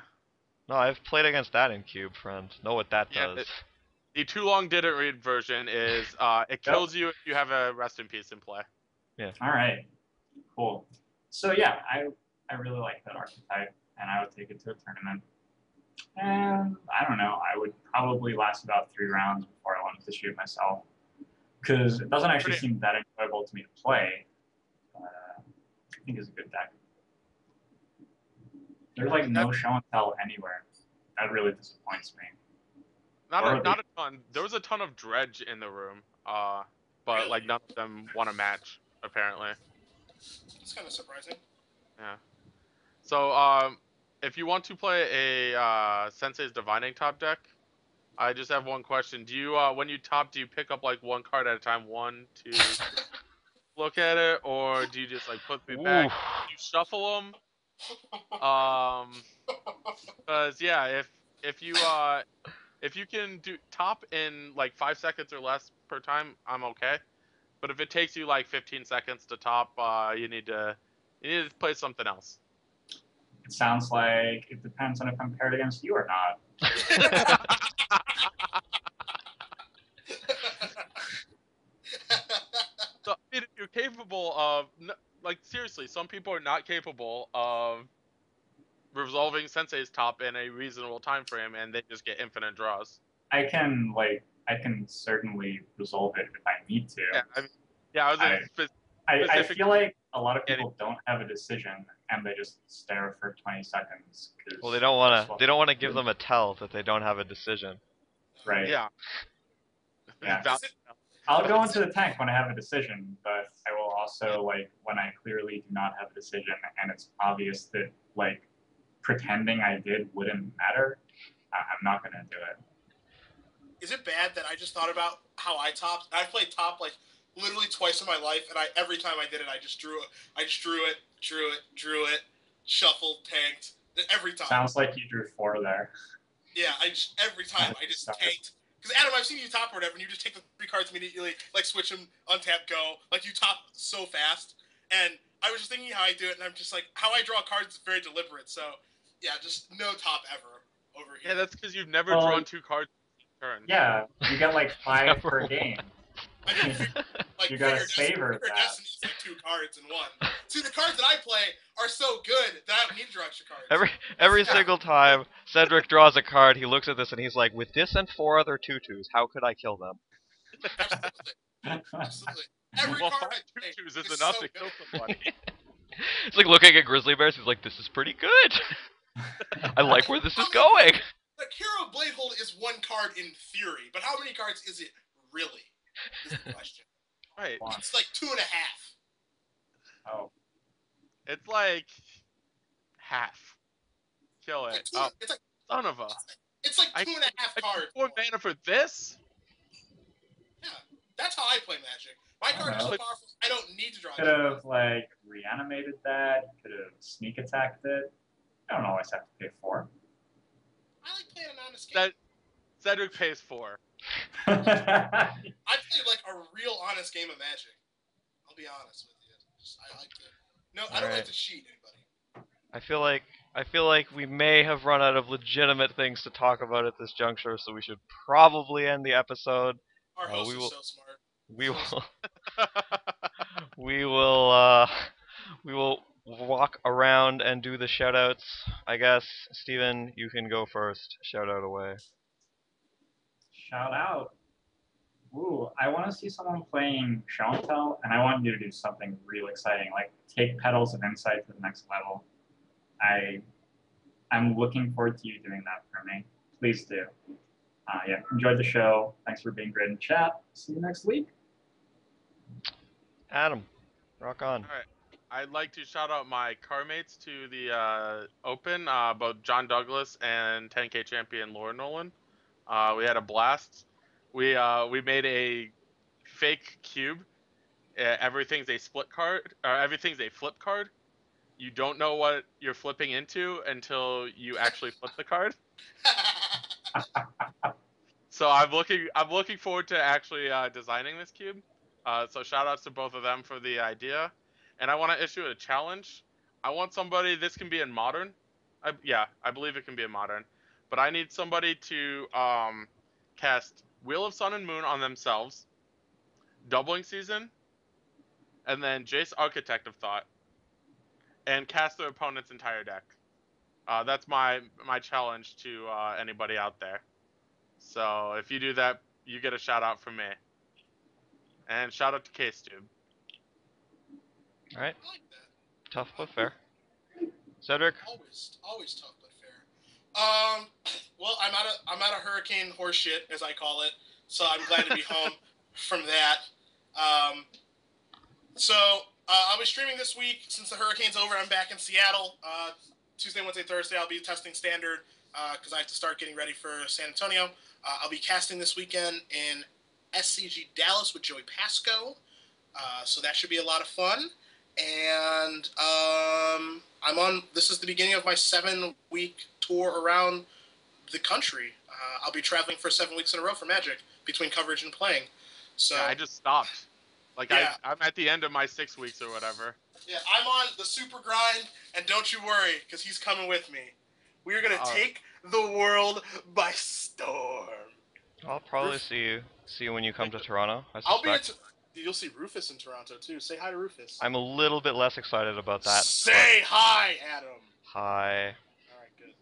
No, I've played against that in Cube, friend. Know what that Yeah, does. The too long didn't read version is it kills you if you have a rest in peace in play. All right, cool. So yeah, I really like that archetype, and I would take it to a tournament. And I don't know, I would probably last about 3 rounds before I wanted to shoot myself, because it doesn't actually seem that enjoyable to me to play. I think it's a good deck. There's like no show and tell anywhere. That really disappoints me. Not Or a ton. There was a ton of dredge in the room, but like none of them won a match apparently. It's kind of surprising. Yeah. So if you want to play a Sensei's Divining Top deck, I just have one question. Do you when you top, do you pick up like one card at a time, one, two, look at it, or do you just like put me back? You shuffle them. Because yeah, if you can do top in like 5 seconds or less per time, I'm okay. But if it takes you like 15 seconds to top, you need to play something else. It sounds like it depends on if I'm paired against you or not. So, I mean, if you're capable of, like, seriously, some people are not capable of resolving Sensei's top in a reasonable time frame, and they just get infinite draws. I can certainly resolve it if I need to. Yeah, I mean, yeah, I feel like a lot of people don't have a decision and they just stare for 20 seconds. Well, they don't want to give them a tell that they don't have a decision. Right. Yeah. Yeah. I'll go into the tank when I have a decision, but I will also, like, when I clearly do not have a decision and it's obvious that, like, pretending I did wouldn't matter, I'm not going to do it. Is it bad that I just thought about how I topped? I've played top like literally twice in my life, and every time I did it, I just drew it, shuffled, tanked. Every time. Sounds like you drew 4 there. Yeah, every time I just tanked. Because Adam, I've seen you top or whatever, and you just take the 3 cards immediately, like switch them, untap, go. Like you top so fast. And I was just thinking how I do it, and I'm just like, how I draw cards is very deliberate. So yeah, just no top ever over here. Yeah, that's because you've never drawn 2 cards in turn. Yeah, you get like 5 per game. I mean, like, You gotta savor that. Destiny's like 2 cards in one. See, the cards that I play are so good that I don't need to draw extra cards. Every single time Cedric draws a card, he looks at this and he's like, with this and 4 other tutus, how could I kill them? Absolutely. Every Well, card 5 I play tutus is is enough so to kill good. somebody. It's like looking at grizzly bears. He's like, this is pretty good. I like where this How is many going. cards- Like, Hero Bladehold is one card in theory, but how many cards is it really? Is the question. Right. One. It's like 2.5. Oh. It's like half. Kill It's it. like, Oh, it's like son of a. it's like I- 2.5 I cards. 4 mana for this? Yeah, that's how I play Magic. My cards are so know. powerful, I don't need to draw. Could have like reanimated that. Could have sneak attacked it. I don't always have to pay 4. I like playing an honest game. That Cedric pays 4. I play like a real honest game of Magic. I'll be honest with you. I like to. No, I don't like Alright. to cheat anybody. I feel like we may have run out of legitimate things to talk about at this juncture, so we should probably end the episode. Our host we is will- so smart. We will we will we will walk around and do the shoutouts. I guess Steven, you can go first. Shout out away. Shout out. Ooh, I want to see someone playing Show and Tell, and I want you to do something real exciting, like take Petals of Insight to the next level. I'm looking forward to you doing that for me. Please do. Yeah, enjoyed the show. Thanks for being great in chat. See you next week. Adam, rock on. Alright. I'd like to shout out my car mates to the Open, both John Douglas and 10K champion Laura Nolan. We had a blast. We made a fake cube. Everything's a split card, or everything's a flip card. You don't know what you're flipping into until you actually flip the card. So I'm looking forward to actually designing this cube. So shout outs to both of them for the idea. And I want to issue a challenge. I want somebody, this can be in modern. I believe it can be in modern. But I need somebody to cast Wheel of Sun and Moon on themselves, Doubling Season, and then Jace Architect of Thought, and cast their opponent's entire deck. That's my challenge to anybody out there. So if you do that, you get a shout out from me. And shout out to K-Stube. Alright, I like that. tough but fair. Cedric, Always tough but fair. Well, I'm out of hurricane horseshit, as I call it. So I'm glad to be home from that. I'll be streaming this week since the hurricane's over. I'm back in Seattle. Tuesday, Wednesday, Thursday, I'll be testing standard because I have to start getting ready for San Antonio. I'll be casting this weekend in SCG Dallas with Joey Pasco. So that should be a lot of fun. And this is the beginning of my 7-week tour around the country. I'll be traveling for 7 weeks in a row for Magic between coverage and playing. So Yeah, I just stopped. Like Yeah. I'm at the end of my 6 weeks or whatever. yeah, I'm on the super grind, and don't you worry, because he's coming with me. We are going to take the world by storm. I'll probably see you when you come to Toronto. I I'll be suspect. You'll see Rufus in Toronto, too. Say hi to Rufus. I'm a little bit less excited about that. Say hi, Adam. Hi. All right, good.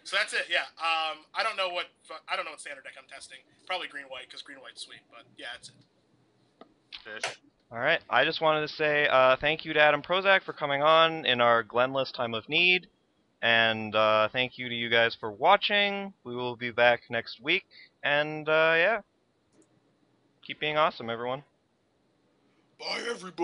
So that's it. Yeah. I don't know what standard deck I'm testing. Probably green white because green white's sweet. But yeah, that's it. Fish. Alright, I just wanted to say thank you to Adam Prozac for coming on in our Glenless time of need. And thank you to you guys for watching. We will be back next week. And yeah. Keep being awesome, everyone. Bye, everybody.